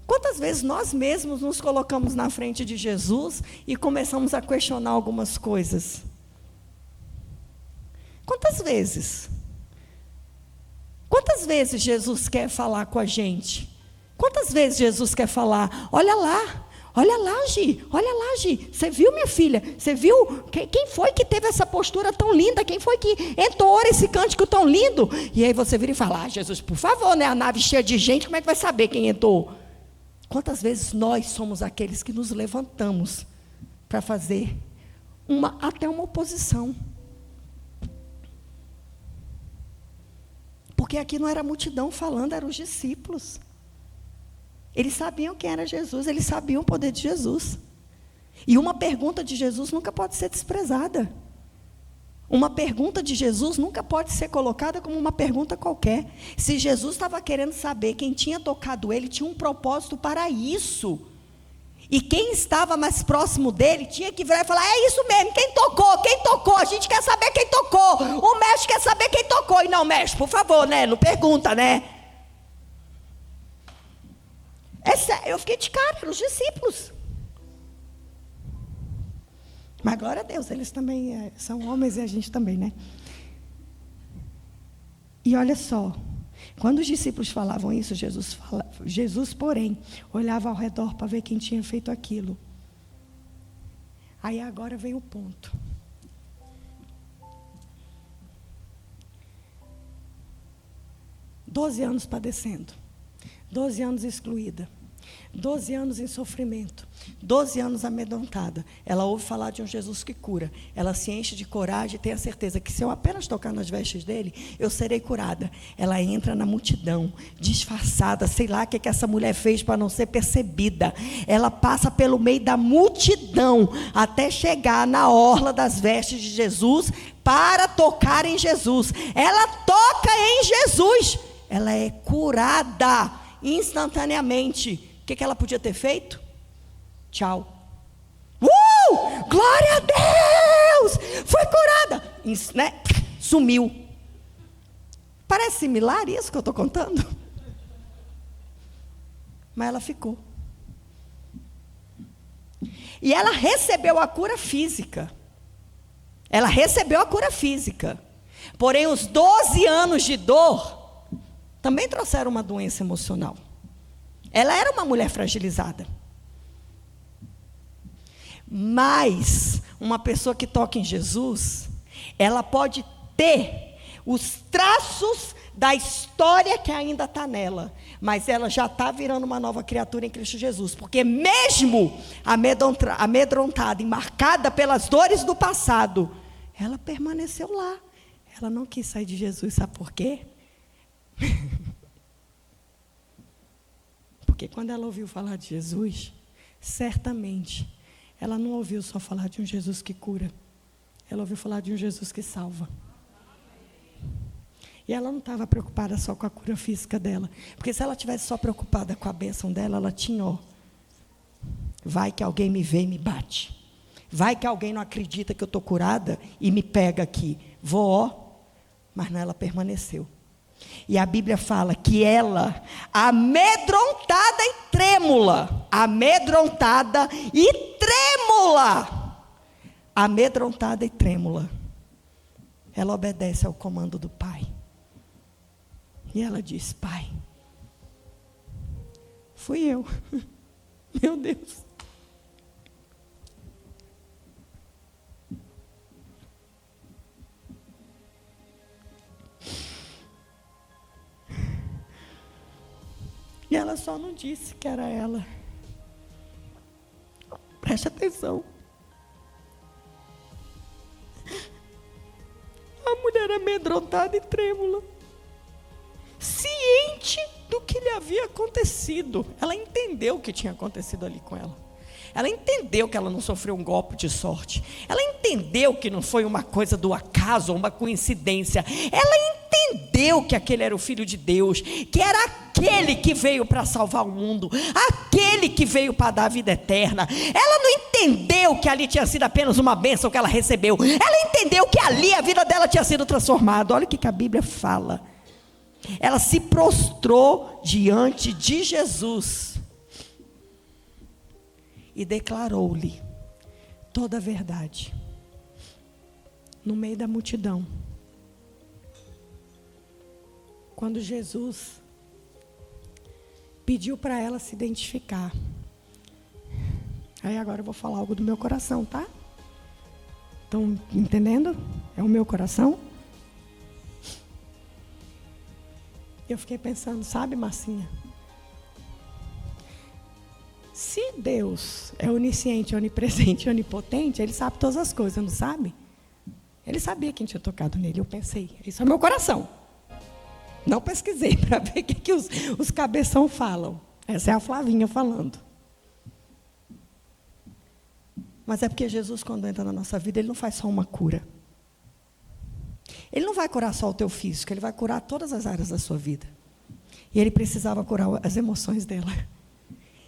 Quantas vezes nós mesmos nos colocamos na frente de Jesus e começamos a questionar algumas coisas? Quantas vezes? Quantas vezes Jesus quer falar com a gente? Quantas vezes Jesus quer falar, olha lá, Gi, você viu, minha filha? Você viu? Quem foi que teve essa postura tão linda? Quem foi que entoou esse cântico tão lindo? E aí você vira e fala, Jesus, por favor, né? A nave cheia de gente, como é que vai saber quem entoou? Quantas vezes nós somos aqueles que nos levantamos para fazer até uma oposição? Porque aqui não era a multidão falando, eram os discípulos. Eles sabiam quem era Jesus, eles sabiam o poder de Jesus. E uma pergunta de Jesus nunca pode ser desprezada. Uma pergunta de Jesus nunca pode ser colocada como uma pergunta qualquer. Se Jesus estava querendo saber quem tinha tocado ele, tinha um propósito para isso. E quem estava mais próximo dele tinha que virar e falar, é isso mesmo, quem tocou, a gente quer saber quem tocou, o mestre quer saber quem tocou. E não, mestre, por favor, né, não pergunta, né? Eu fiquei de cara, eram os discípulos. Mas glória a Deus, eles também são homens e a gente também, né? E olha só, quando os discípulos falavam isso, Jesus, porém, olhava ao redor para ver quem tinha feito aquilo. Aí agora vem o ponto. Doze anos padecendo, 12 anos excluída, 12 anos em sofrimento, 12 anos amedrontada. Ela ouve falar de um Jesus que cura. Ela se enche de coragem e tem a certeza que se eu apenas tocar nas vestes dele, eu serei curada. Ela entra na multidão, disfarçada, sei lá o que essa mulher fez para não ser percebida. Ela passa pelo meio da multidão até chegar na orla das vestes de Jesus para tocar em Jesus. Ela toca em Jesus. Ela é curada instantaneamente. O que ela podia ter feito? Tchau. Glória a Deus! Foi curada. Isso, né? Sumiu. Parece similar isso que eu estou contando? Mas ela ficou. E ela recebeu a cura física. Ela recebeu a cura física. Porém, os 12 anos de dor também trouxeram uma doença emocional. Ela era uma mulher fragilizada. Mas uma pessoa que toca em Jesus, ela pode ter os traços da história que ainda está nela, mas ela já está virando uma nova criatura em Cristo Jesus, porque mesmo amedrontada e marcada pelas dores do passado, ela permaneceu lá. Ela não quis sair de Jesus, sabe por quê? Porque quando ela ouviu falar de Jesus, certamente, ela não ouviu só falar de um Jesus que cura. Ela ouviu falar de um Jesus que salva. E ela não estava preocupada só com a cura física dela. Porque se ela tivesse só preocupada com a bênção dela, ela tinha, vai que alguém me vê e me bate. Vai que alguém não acredita que eu estou curada e me pega aqui. Mas não, ela permaneceu. E a Bíblia fala que ela, amedrontada e trêmula, ela obedece ao comando do Pai. E ela diz, Pai, fui eu. Meu Deus. E ela só não disse que era ela. Preste atenção. A mulher amedrontada e trêmula, ciente do que lhe havia acontecido. Ela entendeu o que tinha acontecido ali com ela. Ela entendeu que ela não sofreu um golpe de sorte. Ela entendeu que não foi uma coisa do acaso ou uma coincidência. Ela entendeu que aquele era o Filho de Deus, que era aquele aquele que veio para salvar o mundo, aquele que veio para dar a vida eterna. Ela não entendeu que ali tinha sido apenas uma bênção que ela recebeu, ela entendeu que ali a vida dela tinha sido transformada. Olha o que a Bíblia fala. Ela se prostrou diante de Jesus e declarou-lhe toda a verdade, no meio da multidão. Quando Jesus pediu para ela se identificar. Aí agora eu vou falar algo do meu coração, tá? Estão entendendo? É o meu coração. Eu fiquei pensando, sabe, Marcinha? Se Deus é onisciente, onipresente, onipotente, Ele sabe todas as coisas, não sabe? Ele sabia quem tinha tocado nele. Eu pensei, isso é meu coração. Não pesquisei para ver o que os cabeção falam. Essa é a Flavinha falando. Mas é porque Jesus, quando entra na nossa vida, Ele não faz só uma cura. Ele não vai curar só o teu físico, Ele vai curar todas as áreas da sua vida. E Ele precisava curar as emoções dela.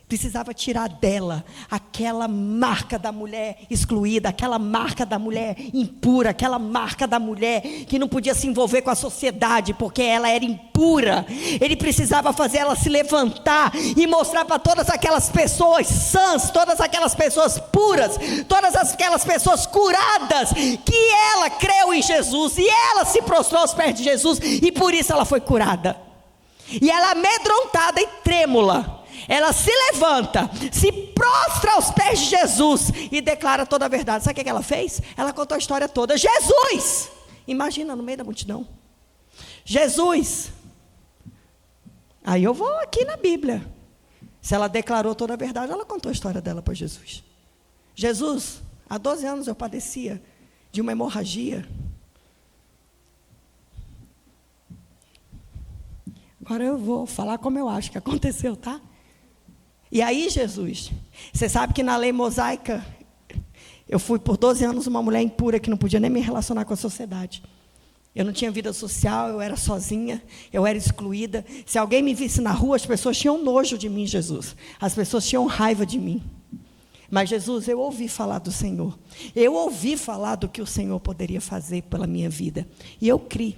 Precisava tirar dela aquela marca da mulher excluída, aquela marca da mulher impura, aquela marca da mulher que não podia se envolver com a sociedade porque ela era impura. Ele precisava fazer ela se levantar e mostrar para todas aquelas pessoas sãs, todas aquelas pessoas puras, todas aquelas pessoas curadas, que ela creu em Jesus e ela se prostrou aos pés de Jesus e por isso ela foi curada. E ela, amedrontada e trêmula, ela se levanta, se prostra aos pés de Jesus e declara toda a verdade. Sabe o que ela fez? Ela contou a história toda. Jesus! Imagina, no meio da multidão. Jesus! Aí eu vou aqui na Bíblia. Se ela declarou toda a verdade, ela contou a história dela para Jesus. Jesus, há 12 anos eu padecia de uma hemorragia. Agora eu vou falar como eu acho que aconteceu, tá? E aí, Jesus, você sabe que na lei mosaica, eu fui por 12 anos uma mulher impura que não podia nem me relacionar com a sociedade. Eu não tinha vida social, eu era sozinha, eu era excluída. Se alguém me visse na rua, as pessoas tinham nojo de mim, Jesus. As pessoas tinham raiva de mim. Mas, Jesus, eu ouvi falar do Senhor. Eu ouvi falar do que o Senhor poderia fazer pela minha vida. E eu criei.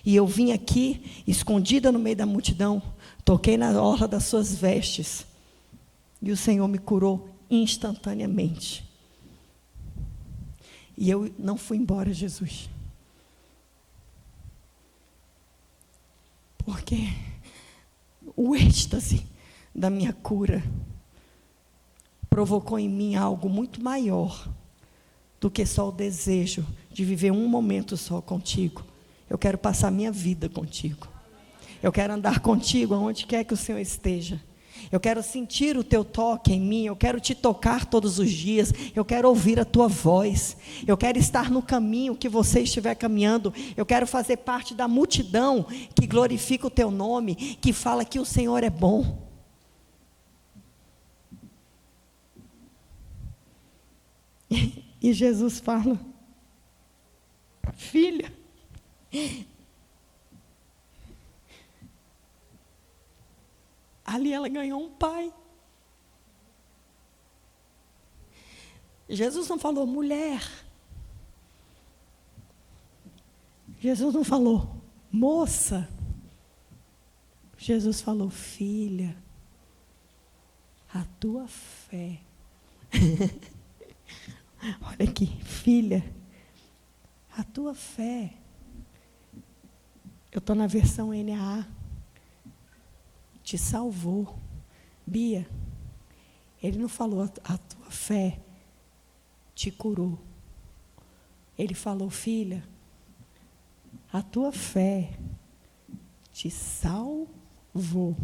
E eu vim aqui, escondida no meio da multidão, toquei na orla das suas vestes. E o Senhor me curou instantaneamente. E eu não fui embora, Jesus. Porque o êxtase da minha cura provocou em mim algo muito maior do que só o desejo de viver um momento só contigo. Eu quero passar a minha vida contigo. Eu quero andar contigo aonde quer que o Senhor esteja. Eu quero sentir o teu toque em mim, eu quero te tocar todos os dias, eu quero ouvir a tua voz, eu quero estar no caminho que você estiver caminhando, eu quero fazer parte da multidão que glorifica o teu nome, que fala que o Senhor é bom. E Jesus fala, filha, ali ela ganhou um pai. Jesus não falou mulher. Jesus não falou moça. Jesus falou filha. A tua fé. Olha aqui, filha. A tua fé. Eu estou na versão NAA. Te salvou. Bia, ele não falou a tua fé te curou. Ele falou, filha, a tua fé te salvou.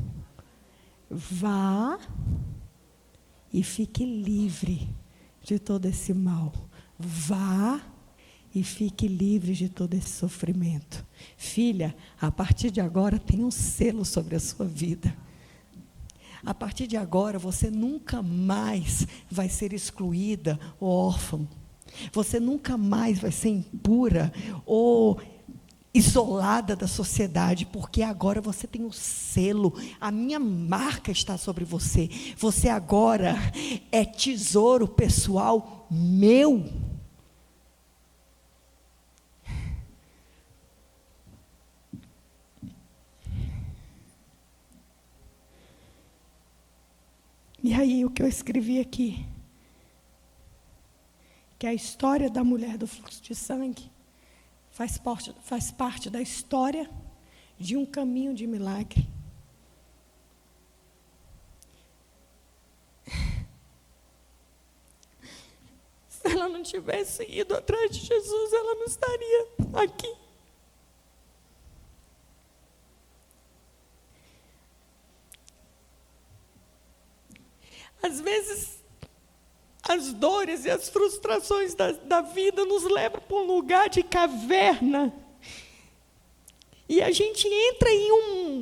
Vá e fique livre de todo esse mal. Vá e fique livre de todo esse sofrimento. Filha, a partir de agora tem um selo sobre a sua vida. A partir de agora você nunca mais vai ser excluída ou órfã. Você nunca mais vai ser impura ou isolada da sociedade, porque agora você tem o selo, a minha marca está sobre você. Você agora é tesouro pessoal meu. E aí o que eu escrevi aqui, que a história da mulher do fluxo de sangue faz parte da história de um caminho de milagre. Se ela não tivesse ido atrás de Jesus, ela não estaria aqui. Às vezes, as dores e as frustrações da vida nos levam para um lugar de caverna. E a gente entra em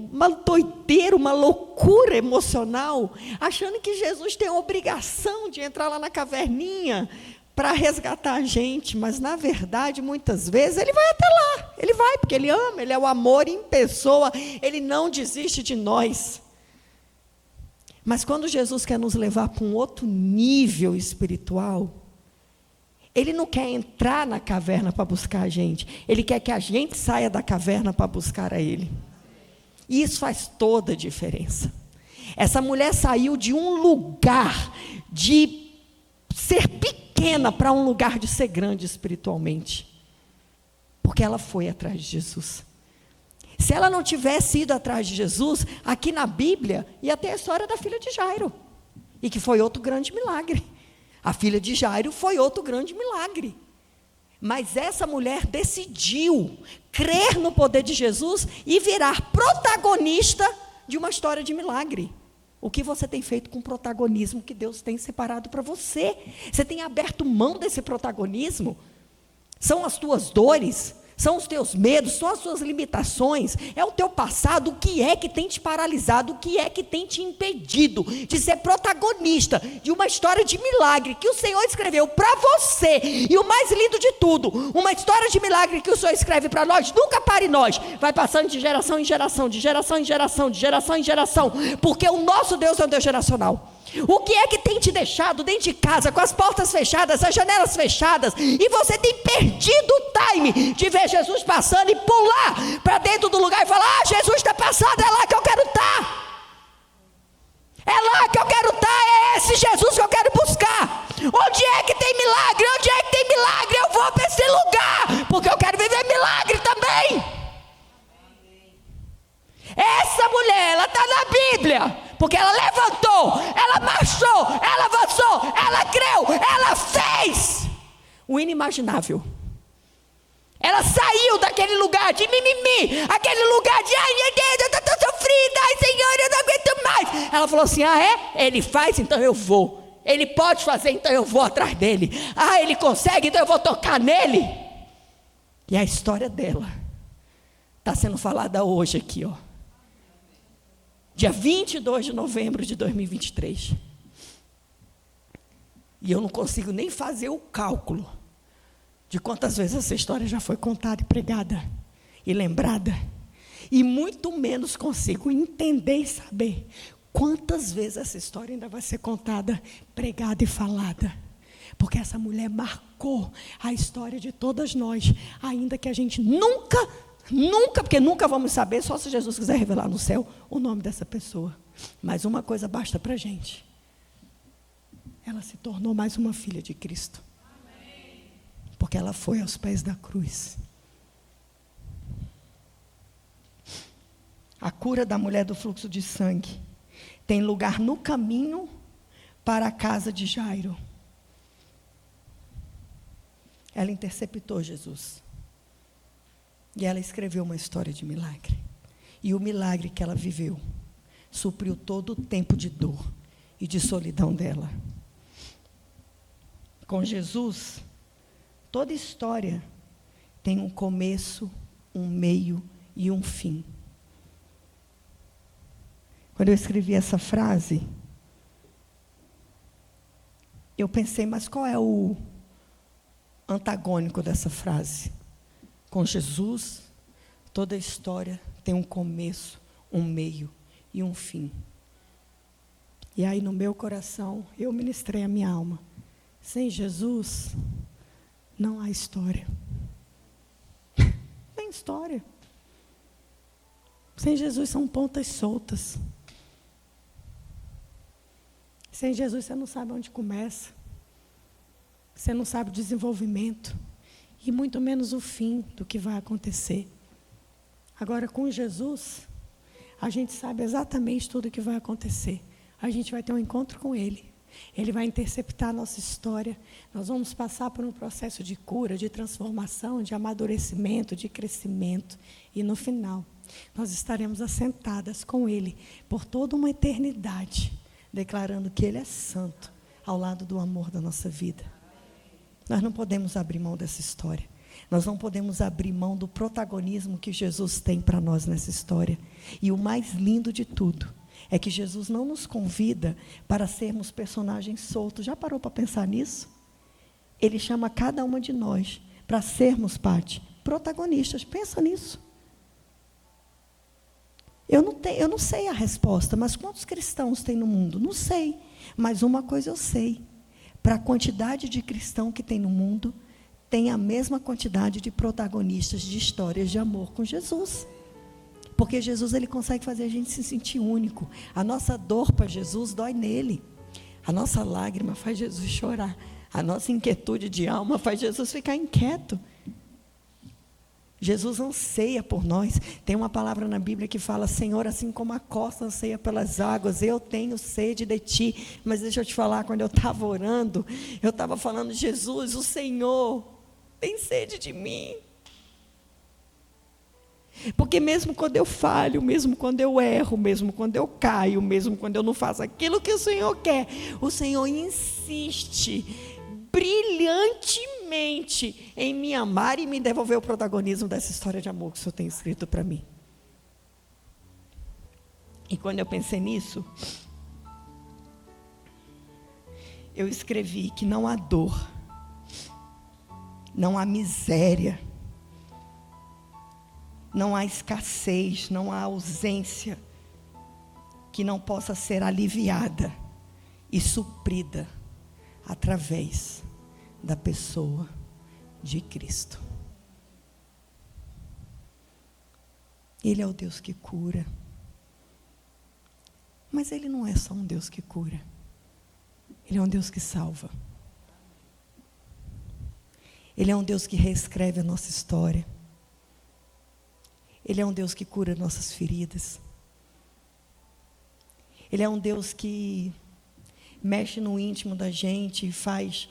uma doideira, uma loucura emocional, achando que Jesus tem a obrigação de entrar lá na caverninha para resgatar a gente. Mas, na verdade, muitas vezes, ele vai até lá. Ele vai, porque ele ama, ele é o amor em pessoa, ele não desiste de nós. Mas quando Jesus quer nos levar para um outro nível espiritual, ele não quer entrar na caverna para buscar a gente. Ele quer que a gente saia da caverna para buscar a ele. E isso faz toda a diferença. Essa mulher saiu de um lugar de ser pequena para um lugar de ser grande espiritualmente. Porque ela foi atrás de Jesus. Se ela não tivesse ido atrás de Jesus, aqui na Bíblia, ia ter a história da filha de Jairo. E que foi outro grande milagre. A filha de Jairo foi outro grande milagre. Mas essa mulher decidiu crer no poder de Jesus e virar protagonista de uma história de milagre. O que você tem feito com o protagonismo que Deus tem separado para você? Você tem aberto mão desse protagonismo? São as tuas dores? São os teus medos, são as suas limitações, é o teu passado, o que é que tem te paralisado, o que é que tem te impedido de ser protagonista de uma história de milagre que o Senhor escreveu para você. E o mais lindo de tudo, uma história de milagre que o Senhor escreve para nós, nunca para em nós, vai passando de geração em geração, de geração em geração, de geração em geração, porque o nosso Deus é um Deus geracional. O que é que tem te deixado dentro de casa, com as portas fechadas, as janelas fechadas, e você tem perdido o time de ver Jesus passando e pular para dentro do lugar e falar: ah, Jesus está passando, é lá que eu quero estar. É lá que eu quero estar, é esse Jesus que eu quero buscar. Onde é que tem milagre? Onde é que tem milagre? Eu vou para esse lugar, porque eu quero viver milagre também. Essa mulher, ela está na Bíblia, porque ela levantou, ela marchou, ela avançou, ela creu, ela fez o inimaginável. Ela saiu daquele lugar de mimimi, aquele lugar de ai meu Deus, eu estou tão sofrida, ai Senhor, eu não aguento mais. Ela falou assim: ah é? Ele faz, então eu vou. Ele pode fazer, então eu vou atrás dele. Ah, ele consegue, então eu vou tocar nele. E a história dela está sendo falada hoje aqui, ó. Dia 22 de novembro de 2023. E eu não consigo nem fazer o cálculo de quantas vezes essa história já foi contada e pregada e lembrada. E muito menos consigo entender e saber quantas vezes essa história ainda vai ser contada, pregada e falada. Porque essa mulher marcou a história de todas nós, ainda que a gente nunca, porque nunca vamos saber, só se Jesus quiser revelar no céu o nome dessa pessoa. Mas uma coisa basta para a gente: ela se tornou mais uma filha de Cristo. Amém. Porque ela foi aos pés da cruz. A cura da mulher do fluxo de sangue tem lugar no caminho para a casa de Jairo. Ela interceptou Jesus. E ela escreveu uma história de milagre. E o milagre que ela viveu supriu todo o tempo de dor e de solidão dela. Com Jesus, toda história tem um começo, um meio e um fim. Quando eu escrevi essa frase, eu pensei, mas qual é o antagônico dessa frase? Com Jesus, Toda história tem um começo, um meio e um fim. E aí no meu coração, eu ministrei a minha alma. Sem Jesus, não há história. Tem história. Sem Jesus são pontas soltas. Sem Jesus você não sabe onde começa. Você não sabe o desenvolvimento. E muito menos o fim do que vai acontecer. Agora com Jesus, a gente sabe exatamente tudo o que vai acontecer. A gente vai ter um encontro com Ele. Ele vai interceptar a nossa história. Nós vamos passar por um processo de cura, de transformação, de amadurecimento, de crescimento. E no final, nós estaremos assentadas com Ele por toda uma eternidade, declarando que Ele é santo, ao lado do amor da nossa vida. Nós não podemos abrir mão dessa história. Nós não podemos abrir mão do protagonismo que Jesus tem para nós nessa história. E o mais lindo de tudo é que Jesus não nos convida para sermos personagens soltos. Já parou para pensar nisso? Ele chama cada uma de nós para sermos, Pati, protagonistas. Pensa nisso. Eu não sei a resposta, mas quantos cristãos tem no mundo? Não sei. Mas uma coisa eu sei. Para a quantidade de cristão que tem no mundo, tem a mesma quantidade de protagonistas de histórias de amor com Jesus. Porque Jesus, ele consegue fazer a gente se sentir único. A nossa dor para Jesus dói nele. A nossa lágrima faz Jesus chorar. A nossa inquietude de alma faz Jesus ficar inquieto. Jesus anseia por nós. Tem uma palavra na Bíblia que fala: Senhor, assim como a costa anseia pelas águas, eu tenho sede de ti. Mas deixa eu te falar, quando eu estava orando, eu estava falando: Jesus, o Senhor tem sede de mim. Porque mesmo quando eu falho, mesmo quando eu erro, mesmo quando eu caio, mesmo quando eu não faço aquilo que o Senhor quer, o Senhor insiste brilhantemente em me amar e me devolver o protagonismo dessa história de amor que o Senhor tem escrito para mim. E quando eu pensei nisso, eu escrevi que não há dor, não há miséria, não há escassez, não há ausência que não possa ser aliviada e suprida através da pessoa de Cristo. Ele é o Deus que cura. Mas Ele não é só um Deus que cura. Ele é um Deus que salva. Ele é um Deus que reescreve a nossa história. Ele é um Deus que cura nossas feridas. Ele é um Deus que mexe no íntimo da gente e faz,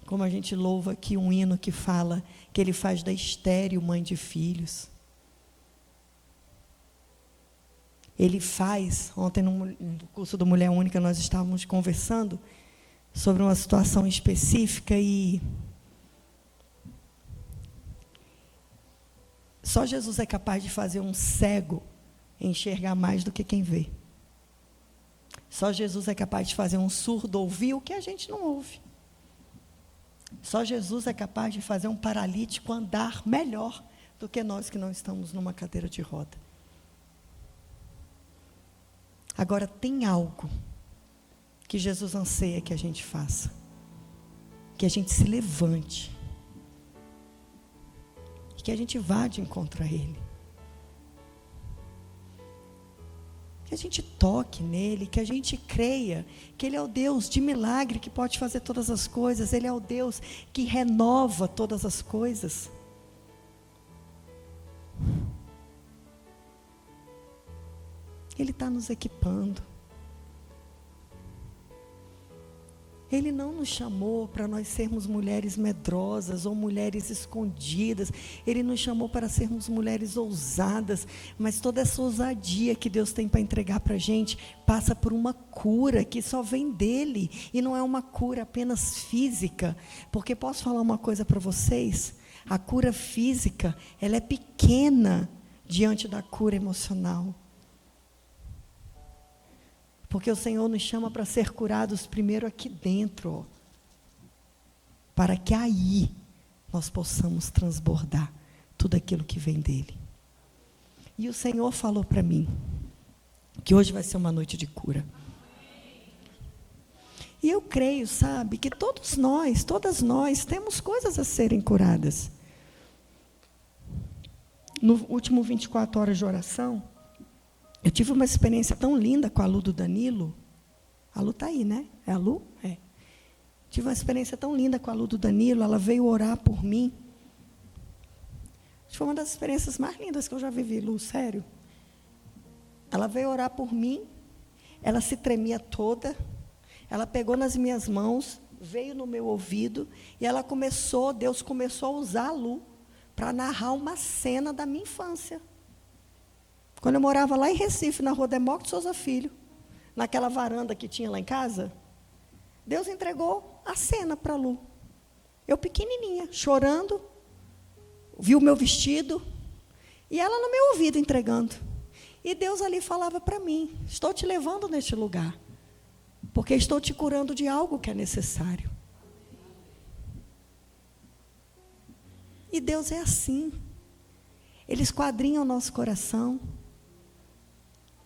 como a gente louva aqui, um hino que fala que Ele faz da estéril mãe de filhos. Ele faz, ontem no curso do Mulher Única nós estávamos conversando sobre uma situação específica e só Jesus é capaz de fazer um cego enxergar mais do que quem vê. Só Jesus é capaz de fazer um surdo ouvir o que a gente não ouve. Só Jesus é capaz de fazer um paralítico andar melhor do que nós que não estamos numa cadeira de roda. Agora, tem algo que Jesus anseia que a gente faça. Que a gente se levante. E que a gente vá de encontro a Ele. Que a gente toque nele, que a gente creia que Ele é o Deus de milagre, que pode fazer todas as coisas. Ele é o Deus que renova todas as coisas. Ele está nos equipando. Ele não nos chamou para nós sermos mulheres medrosas ou mulheres escondidas. Ele nos chamou para sermos mulheres ousadas. Mas toda essa ousadia que Deus tem para entregar para a gente passa por uma cura que só vem dEle. E não é uma cura apenas física. Porque posso falar uma coisa para vocês? A cura física, ela é pequena diante da cura emocional. Porque o Senhor nos chama para ser curados primeiro aqui dentro, para que aí nós possamos transbordar tudo aquilo que vem dele. E o Senhor falou para mim que hoje vai ser uma noite de cura. E eu creio, sabe, que todas nós temos coisas a serem curadas. No último 24 horas de oração, eu tive uma experiência tão linda com a Lu do Danilo. A Lu está aí, né? É a Lu? É. Tive uma experiência tão linda com a Lu do Danilo, ela veio orar por mim. Foi uma das experiências mais lindas que eu já vivi, Lu, sério. Ela veio orar por mim, ela se tremia toda, ela pegou nas minhas mãos, veio no meu ouvido, e Deus começou a usar a Lu para narrar uma cena da minha infância. Quando eu morava lá em Recife, na rua Demócrito Souza Filho, naquela varanda que tinha lá em casa, Deus entregou a cena para a Lu. Eu pequenininha, chorando, viu o meu vestido, e ela no meu ouvido entregando. E Deus ali falava para mim, estou te levando neste lugar, porque estou te curando de algo que é necessário. E Deus é assim. Ele esquadrinha o nosso coração.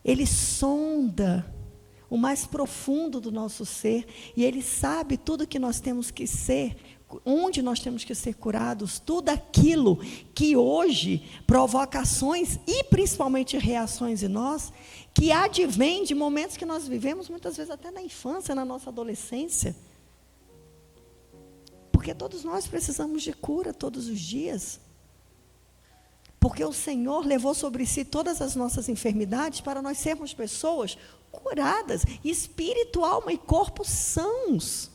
Ele sonda o mais profundo do nosso ser. E Ele sabe tudo que nós temos que ser, onde nós temos que ser curados. Tudo aquilo que hoje provoca ações e principalmente reações em nós, que advém de momentos que nós vivemos, muitas vezes até na infância, na nossa adolescência. Porque todos nós precisamos de cura todos os dias. Porque o Senhor levou sobre si todas as nossas enfermidades para nós sermos pessoas curadas, espírito, alma e corpo sãos.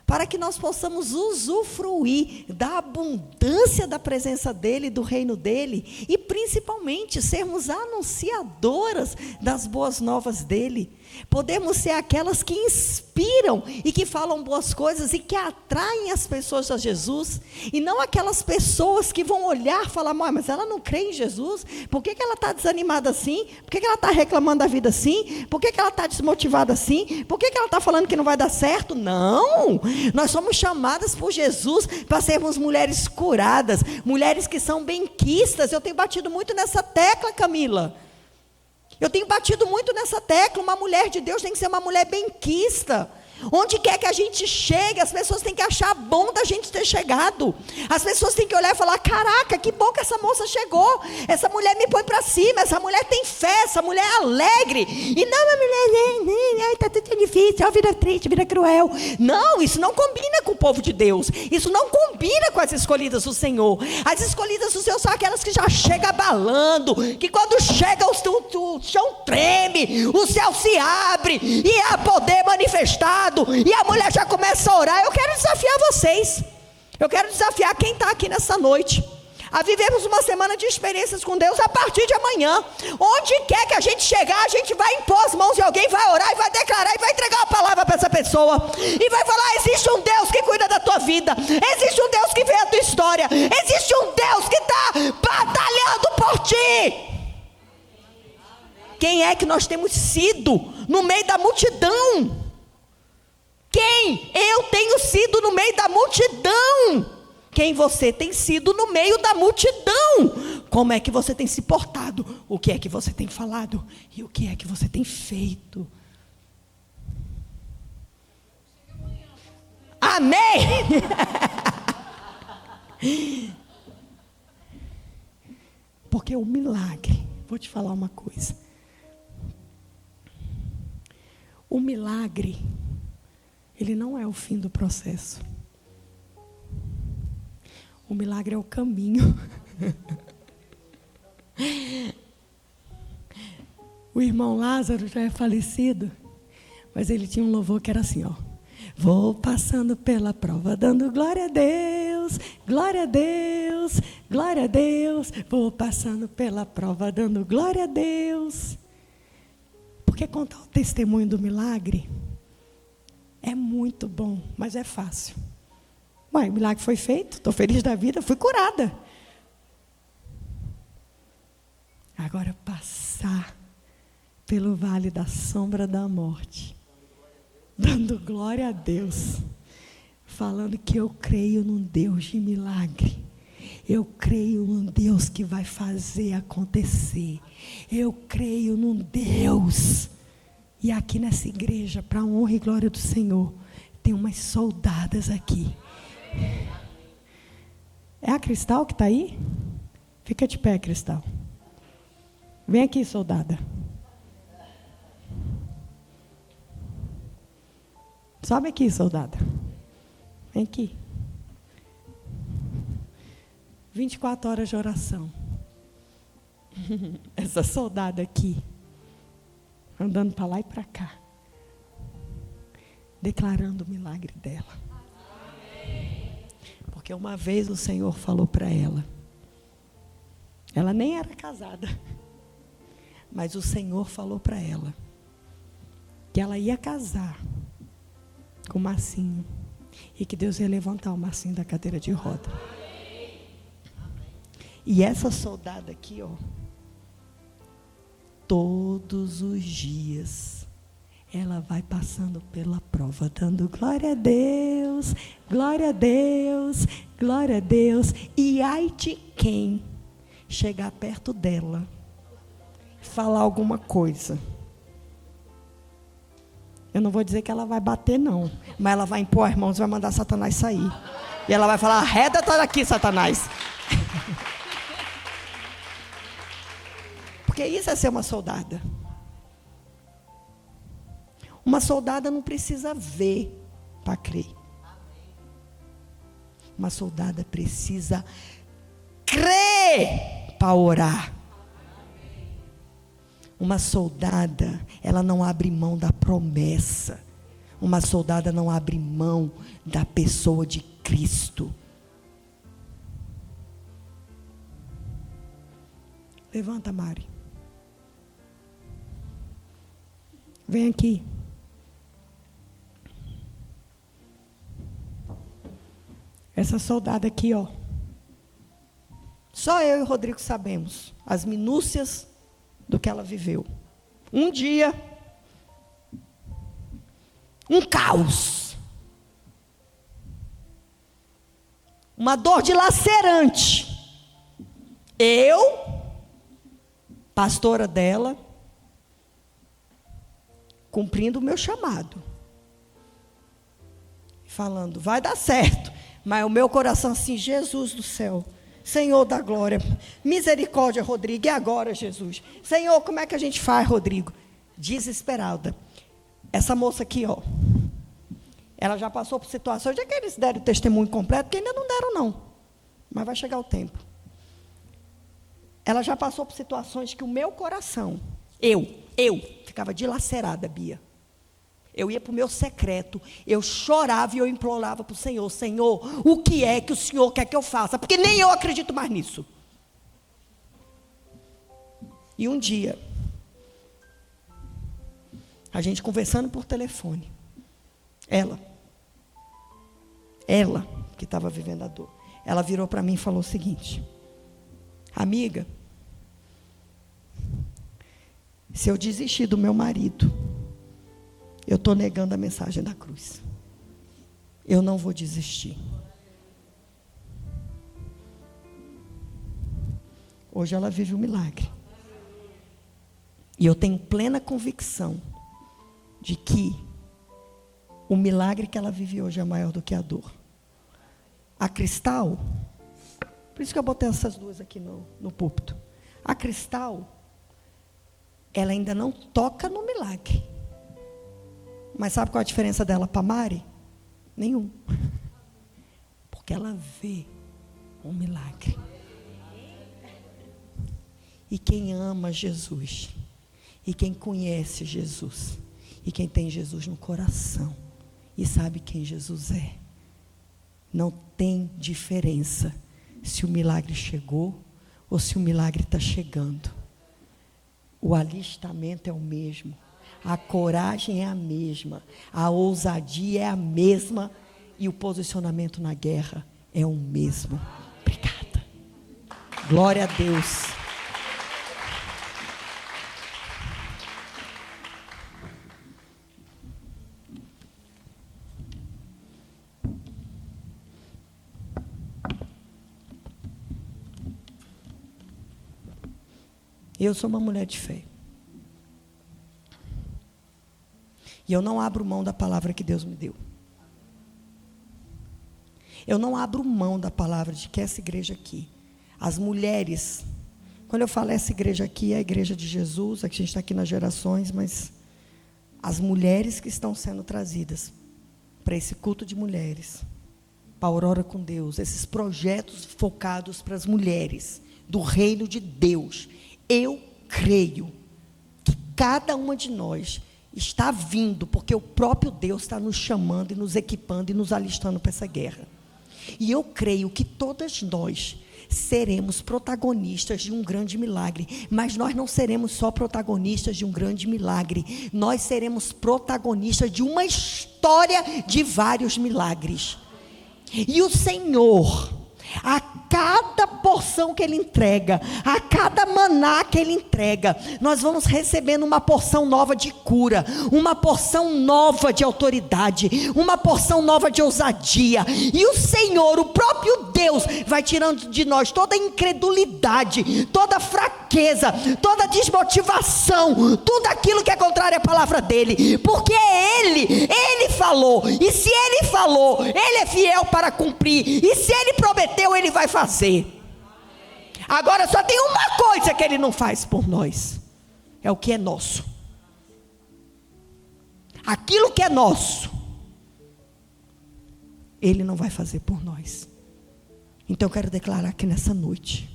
Para que nós possamos usufruir da abundância da presença dEle, do reino dEle, e principalmente sermos anunciadoras das boas novas dEle. Podemos ser aquelas que inspiram e que falam boas coisas e que atraem as pessoas a Jesus, e não aquelas pessoas que vão olhar e falar, mas ela não crê em Jesus, por que ela está desanimada assim? Por que ela está reclamando da vida assim? Por que ela está desmotivada assim? Por que ela está falando que não vai dar certo? Não, nós somos chamadas por Jesus para sermos mulheres curadas, mulheres que são benquistas. Eu tenho batido muito nessa tecla, Camila. Eu tenho batido muito nessa tecla. Uma mulher de Deus tem que ser uma mulher benquista. Onde quer que a gente chegue, as pessoas têm que achar bom da gente ter chegado. As pessoas têm que olhar e falar, caraca, que bom que essa moça chegou. Essa mulher me põe para cima, essa mulher tem fé, essa mulher é alegre. E não, a mulher, está tudo difícil, a vida triste, a vida cruel. Não, isso não combina com o povo de Deus. Isso não combina com as escolhidas do Senhor. As escolhidas do Senhor são aquelas que já chegam abalando, que quando chega o chão treme, o céu se abre, e há poder manifestado. E a mulher já começa a orar. Eu quero desafiar vocês. Eu quero desafiar quem está aqui nessa noite a vivermos uma semana de experiências com Deus a partir de amanhã. Onde quer que a gente chegar, a gente vai impor as mãos de alguém, vai orar e vai declarar e vai entregar uma palavra para essa pessoa. E vai falar, existe um Deus que cuida da tua vida. Existe um Deus que vê a tua história. Existe um Deus que está batalhando por ti. Quem é que nós temos sido no meio da multidão? Quem eu tenho sido no meio da multidão? Quem você tem sido no meio da multidão? Como é que você tem se portado? O que é que você tem falado? E o que é que você tem feito? Amém! Porque o milagre, vou te falar uma coisa. O milagre, ele não é o fim do processo. O milagre é o caminho. O irmão Lázaro já é falecido, mas ele tinha um louvor que era assim, ó. Vou passando pela prova, dando glória a Deus, glória a Deus, glória a Deus. Vou passando pela prova, dando glória a Deus. Porque contar o testemunho do milagre é muito bom, mas é fácil. O milagre foi feito, estou feliz da vida, fui curada. Agora passar pelo vale da sombra da morte, dando glória a Deus, falando que eu creio num Deus de milagre. Eu creio num Deus que vai fazer acontecer. Eu creio num Deus. E aqui nessa igreja, para a honra e glória do Senhor, tem umas soldadas aqui. É a Cristal que está aí? Fica de pé, Cristal. Vem aqui, soldada. Sobe aqui, soldada. Vem aqui. 24 horas de oração. Essa soldada aqui, andando para lá e para cá, declarando o milagre dela. Porque uma vez o Senhor falou para ela nem era casada, mas o Senhor falou para ela que ela ia casar com o Marcinho e que Deus ia levantar o Marcinho da cadeira de roda. E essa soldada aqui, ó, todos os dias ela vai passando pela prova, dando glória a Deus, glória a Deus, glória a Deus. E ai de quem chegar perto dela, falar alguma coisa. Eu não vou dizer que ela vai bater, não, mas ela vai impor as mãos e vai mandar Satanás sair. E ela vai falar: arreda daqui, Satanás. Porque isso é ser uma soldada. Uma soldada não precisa ver para crer. Uma soldada precisa crer para orar. Uma soldada, ela não abre mão da promessa. Uma soldada não abre mão da pessoa de Cristo. Levanta, Mari. Vem aqui. Essa soldada aqui, ó. Só eu e o Rodrigo sabemos as minúcias do que ela viveu. Um dia, um caos. Uma dor dilacerante. Eu, pastora dela, cumprindo o meu chamado. Falando, vai dar certo. Mas o meu coração assim, Jesus do céu, Senhor da glória, misericórdia, Rodrigo, e agora, Jesus? Senhor, como é que a gente faz, Rodrigo? Desesperada. Essa moça aqui, ó, ela já passou por situações, já que eles deram o testemunho completo, que ainda não deram, não. Mas vai chegar o tempo. Ela já passou por situações que o meu coração, eu ficava dilacerada, Bia. Eu ia para o meu secreto, eu chorava e eu implorava para o Senhor: Senhor, o que é que o Senhor quer que eu faça? Porque nem eu acredito mais nisso. E um dia, a gente conversando por telefone, ela que estava vivendo a dor, ela virou para mim e falou o seguinte: amiga, se eu desistir do meu marido, eu estou negando a mensagem da cruz. Eu não vou desistir. Hoje ela vive um milagre. E eu tenho plena convicção de que o milagre que ela vive hoje é maior do que a dor. A Cristal, por isso que eu botei essas duas aqui no púlpito. A Cristal, ela ainda não toca no milagre. Mas sabe qual a diferença dela para Mari? Nenhum. Porque ela vê um milagre. E quem ama Jesus, e quem conhece Jesus, e quem tem Jesus no coração, e sabe quem Jesus é, não tem diferença se o milagre chegou ou se o milagre está chegando. O alistamento é o mesmo. A coragem é a mesma, a ousadia é a mesma e o posicionamento na guerra é o mesmo. Obrigada. Glória a Deus. Eu sou uma mulher de fé. E eu não abro mão da palavra que Deus me deu. Eu não abro mão da palavra de que essa igreja aqui, as mulheres, quando eu falo essa igreja aqui, é a igreja de Jesus, é que a gente está aqui nas gerações, mas as mulheres que estão sendo trazidas para esse culto de mulheres, para a Aurora com Deus, esses projetos focados para as mulheres do reino de Deus, eu creio que cada uma de nós está vindo, porque o próprio Deus está nos chamando e nos equipando e nos alistando para essa guerra. E eu creio que todas nós seremos protagonistas de um grande milagre, mas nós não seremos só protagonistas de um grande milagre, nós seremos protagonistas de uma história de vários milagres. E o Senhor, a cada porção que Ele entrega, a cada maná que Ele entrega, nós vamos recebendo uma porção nova de cura, uma porção nova de autoridade, uma porção nova de ousadia. E o Senhor, o próprio Deus, vai tirando de nós toda incredulidade, toda fraqueza, toda desmotivação, tudo aquilo que é contrário à palavra dEle, porque é Ele falou, e se Ele falou, Ele é fiel para cumprir, e se Ele prometeu, Ele vai fazer. Agora só tem uma coisa que Ele não faz por nós, é o que é nosso. Aquilo que é nosso, Ele não vai fazer por nós. Então eu quero declarar que nessa noite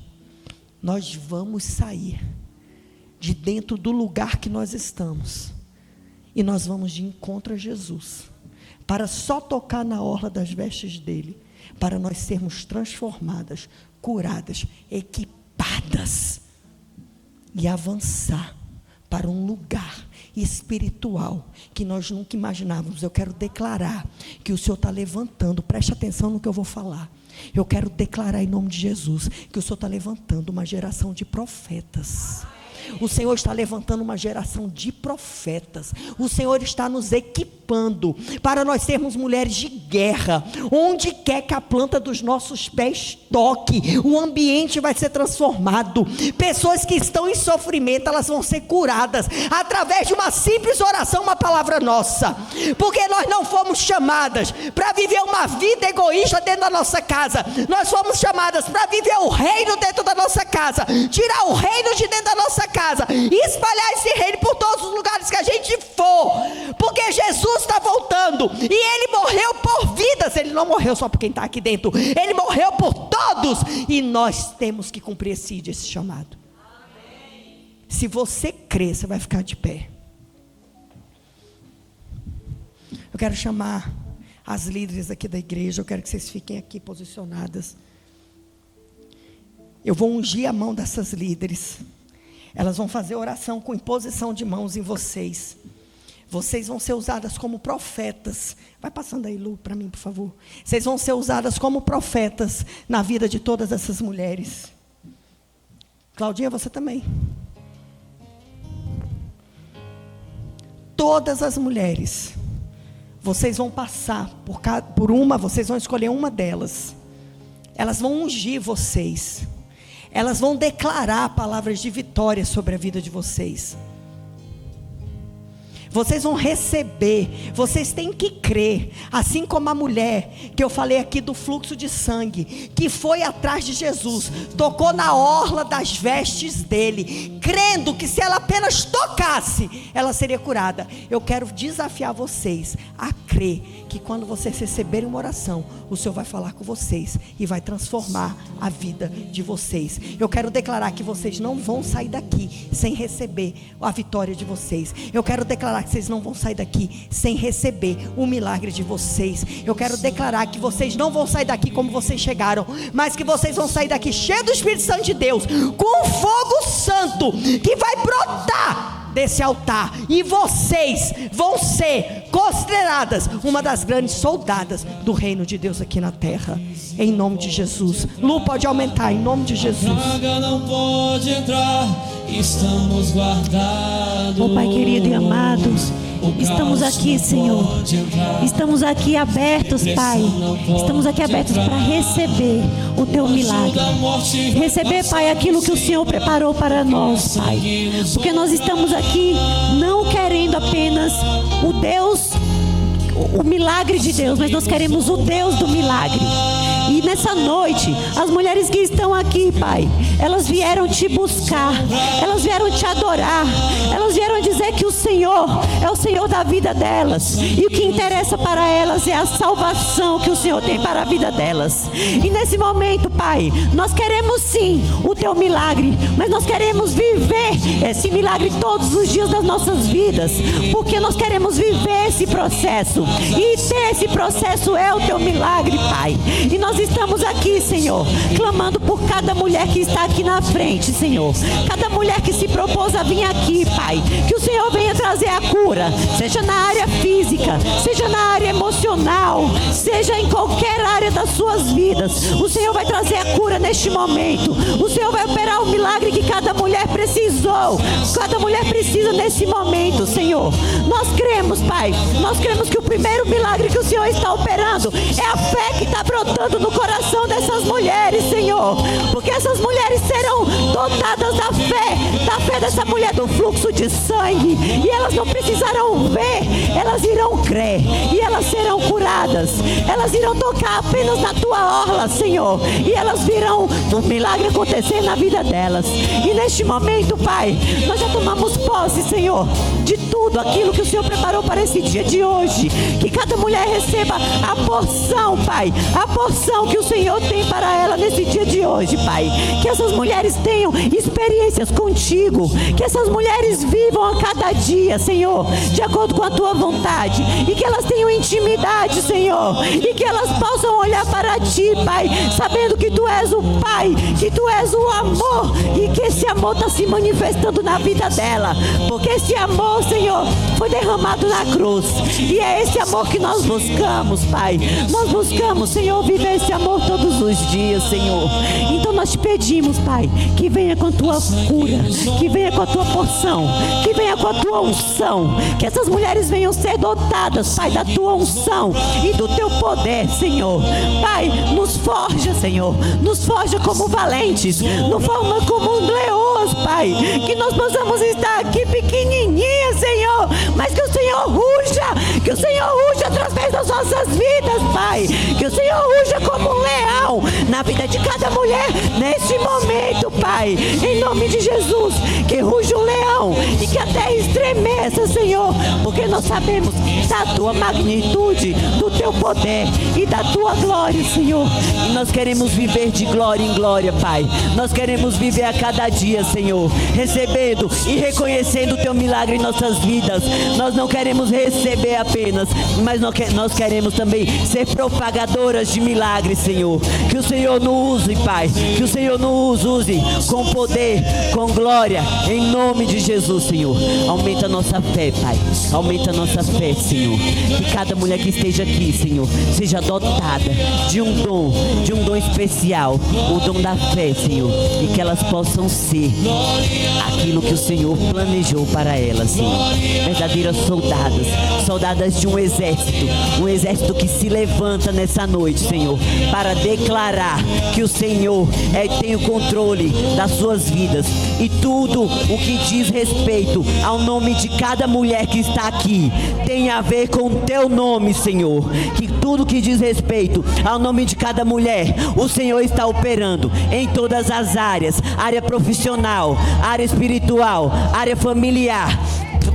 nós vamos sair de dentro do lugar que nós estamos, e nós vamos de encontro a Jesus, para só tocar na orla das vestes dEle, para nós sermos transformadas, curadas, equipadas e avançar para um lugar espiritual que nós nunca imaginávamos. Eu quero declarar que o Senhor está levantando, preste atenção no que eu vou falar. Eu quero declarar em nome de Jesus que o Senhor está levantando uma geração de profetas. O Senhor está levantando uma geração de profetas. O Senhor está nos equipando para nós sermos mulheres de guerra. Onde quer que a planta dos nossos pés toque, o ambiente vai ser transformado. Pessoas que estão em sofrimento, elas vão ser curadas através de uma simples oração, uma palavra nossa. Porque nós não fomos chamadas para viver uma vida egoísta dentro da nossa casa. Nós fomos chamadas para viver o reino dentro da nossa casa, tirar o reino de dentro da nossa casa e espalhar esse reino por todos os lugares que a gente for, porque Jesus está voltando e Ele morreu por vidas. Ele não morreu só por quem está aqui dentro, Ele morreu por todos, e nós temos que cumprir esse chamado. Amém. Se você crer, você vai ficar de pé. Eu quero chamar as líderes aqui da igreja, eu quero que vocês fiquem aqui posicionadas. Eu vou ungir a mão dessas líderes. Elas vão fazer oração com imposição de mãos em vocês. Vocês vão ser usadas como profetas. Vai passando aí, Lu, para mim, por favor. Vocês vão ser usadas como profetas na vida de todas essas mulheres. Claudinha, você também. Todas as mulheres. Vocês vão passar por uma, vocês vão escolher uma delas. Elas vão ungir vocês. Elas vão declarar palavras de vitória sobre a vida de vocês. Vocês vão receber, vocês têm que crer, assim como a mulher que eu falei aqui do fluxo de sangue, que foi atrás de Jesus, tocou na orla das vestes dele, crendo que se ela apenas tocasse, ela seria curada. Eu quero desafiar vocês a crer que quando vocês receberem uma oração, o Senhor vai falar com vocês e vai transformar a vida de vocês. Eu quero declarar que vocês não vão sair daqui sem receber a vitória de vocês. Eu quero declarar que vocês não vão sair daqui sem receber o milagre de vocês. Eu quero declarar que vocês não vão sair daqui como vocês chegaram, mas que vocês vão sair daqui cheios do Espírito Santo de Deus, com um fogo santo que vai brotar desse altar, e vocês vão ser consideradas uma das grandes soldadas do reino de Deus aqui na terra, em nome de Jesus. Lu, pode aumentar, em nome de Jesus. A praga não pode entrar, estamos guardados. Oh Pai querido e amado, estamos aqui, Senhor. Estamos aqui abertos, Pai. Estamos aqui abertos para receber o Teu milagre. Receber, Pai, aquilo que o Senhor preparou para nós, Pai. Porque nós estamos aqui não querendo apenas o milagre de Deus, mas nós queremos o Deus do milagre. E nessa noite, as mulheres que estão aqui, Pai, elas vieram te buscar, elas vieram te adorar, elas vieram dizer que o Senhor é o Senhor da vida delas, e o que interessa para elas é a salvação que o Senhor tem para a vida delas. E nesse momento, Pai, nós queremos sim o Teu milagre, mas nós queremos viver esse milagre todos os dias das nossas vidas, porque nós queremos viver esse processo, e ter esse processo é o Teu milagre, Pai. E nós estamos aqui, Senhor, clamando por cada mulher que está aqui na frente, Senhor. Cada mulher que se propôs a vir aqui, Pai. Que o Senhor venha trazer a cura, seja na área física, seja na área emocional, seja em qualquer área das suas vidas. O Senhor vai trazer a cura neste momento. O Senhor vai operar o milagre que cada mulher precisou. Cada mulher precisa nesse momento, Senhor. Nós cremos, Pai. Nós cremos que o primeiro milagre que o Senhor está operando é a fé que está brotando no coração dessas mulheres, Senhor, porque essas mulheres serão dotadas da fé dessa mulher do fluxo de sangue, e elas não precisarão ver, elas irão crer, e elas serão curadas, elas irão tocar apenas na Tua orla, Senhor, e elas virão o milagre acontecer na vida delas. E neste momento, Pai, nós já tomamos posse, Senhor, de tudo aquilo que o Senhor preparou para esse dia de hoje, que cada mulher receba a porção, Pai, a porção que o Senhor tem para ela nesse dia de hoje, Pai. Que essas mulheres tenham experiências contigo, que essas mulheres vivam a cada dia, Senhor, de acordo com a Tua vontade, e que elas tenham intimidade, Senhor, e que elas possam olhar para Ti, Pai, sabendo que Tu és o Pai, que Tu és o amor, e que esse amor está se manifestando na vida dela, porque esse amor, Senhor, foi derramado na cruz, e é esse amor que nós buscamos, Pai. Nós buscamos, Senhor, viver esse amor todos os dias, Senhor. Então nós te pedimos, Pai, que venha com a Tua cura, que venha com a Tua porção, que venha com a Tua unção, que essas mulheres venham ser dotadas, Pai, da Tua unção e do Teu poder, Senhor. Pai, nos forja, Senhor, nos forja como valentes, nos forma como leões, Pai, que nós possamos estar aqui pequenininhas, Senhor, mas que o Senhor ruja através das nossas vidas, Pai, que o Senhor ruja como um leão na vida de cada mulher neste momento, Pai, em nome de Jesus, que ruja o leão e que a terra estremeça, Senhor, porque nós sabemos da Tua magnitude, do Teu poder e da Tua glória, Senhor, e nós queremos viver de glória em glória, Pai. Nós queremos viver a cada dia, Senhor, recebendo e reconhecendo o Teu milagre em nossas vidas. Nós não queremos receber apenas, mas nós queremos também ser propagadoras de milagres, Senhor. Que o Senhor nos use, Pai, que o Senhor nos use com poder, com glória, em nome de Jesus, Senhor. Aumenta a nossa fé, Pai, aumenta a nossa fé, Senhor. Que cada mulher que esteja aqui, Senhor, seja dotada de um dom especial, o dom da fé, Senhor, e que elas possam ser aquilo que o Senhor planejou para elas, Senhor. Verdadeiras soldadas de um exército que se levanta nessa noite, Senhor, para declarar que o Senhor tem o controle das suas vidas, e tudo o que diz respeito ao nome de cada mulher que está aqui tem a ver com o Teu nome, Senhor. Que tudo que diz respeito ao nome de cada mulher, o Senhor está operando em todas as áreas, área profissional, área espiritual, área familiar.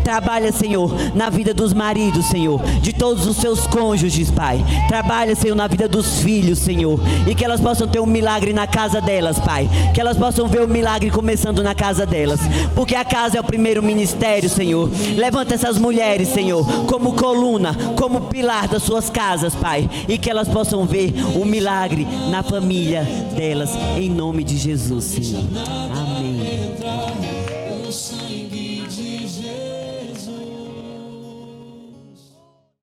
Trabalha, Senhor, na vida dos maridos, Senhor, de todos os seus cônjuges, Pai. Trabalha, Senhor, na vida dos filhos, Senhor, e que elas possam ter um milagre na casa delas, Pai. Que elas possam ver o milagre começando na casa delas, porque a casa é o primeiro ministério, Senhor. Levanta essas mulheres, Senhor, como coluna, como pilar das suas casas, Pai, e que elas possam ver o milagre na família delas, em nome de Jesus, Senhor. Amém.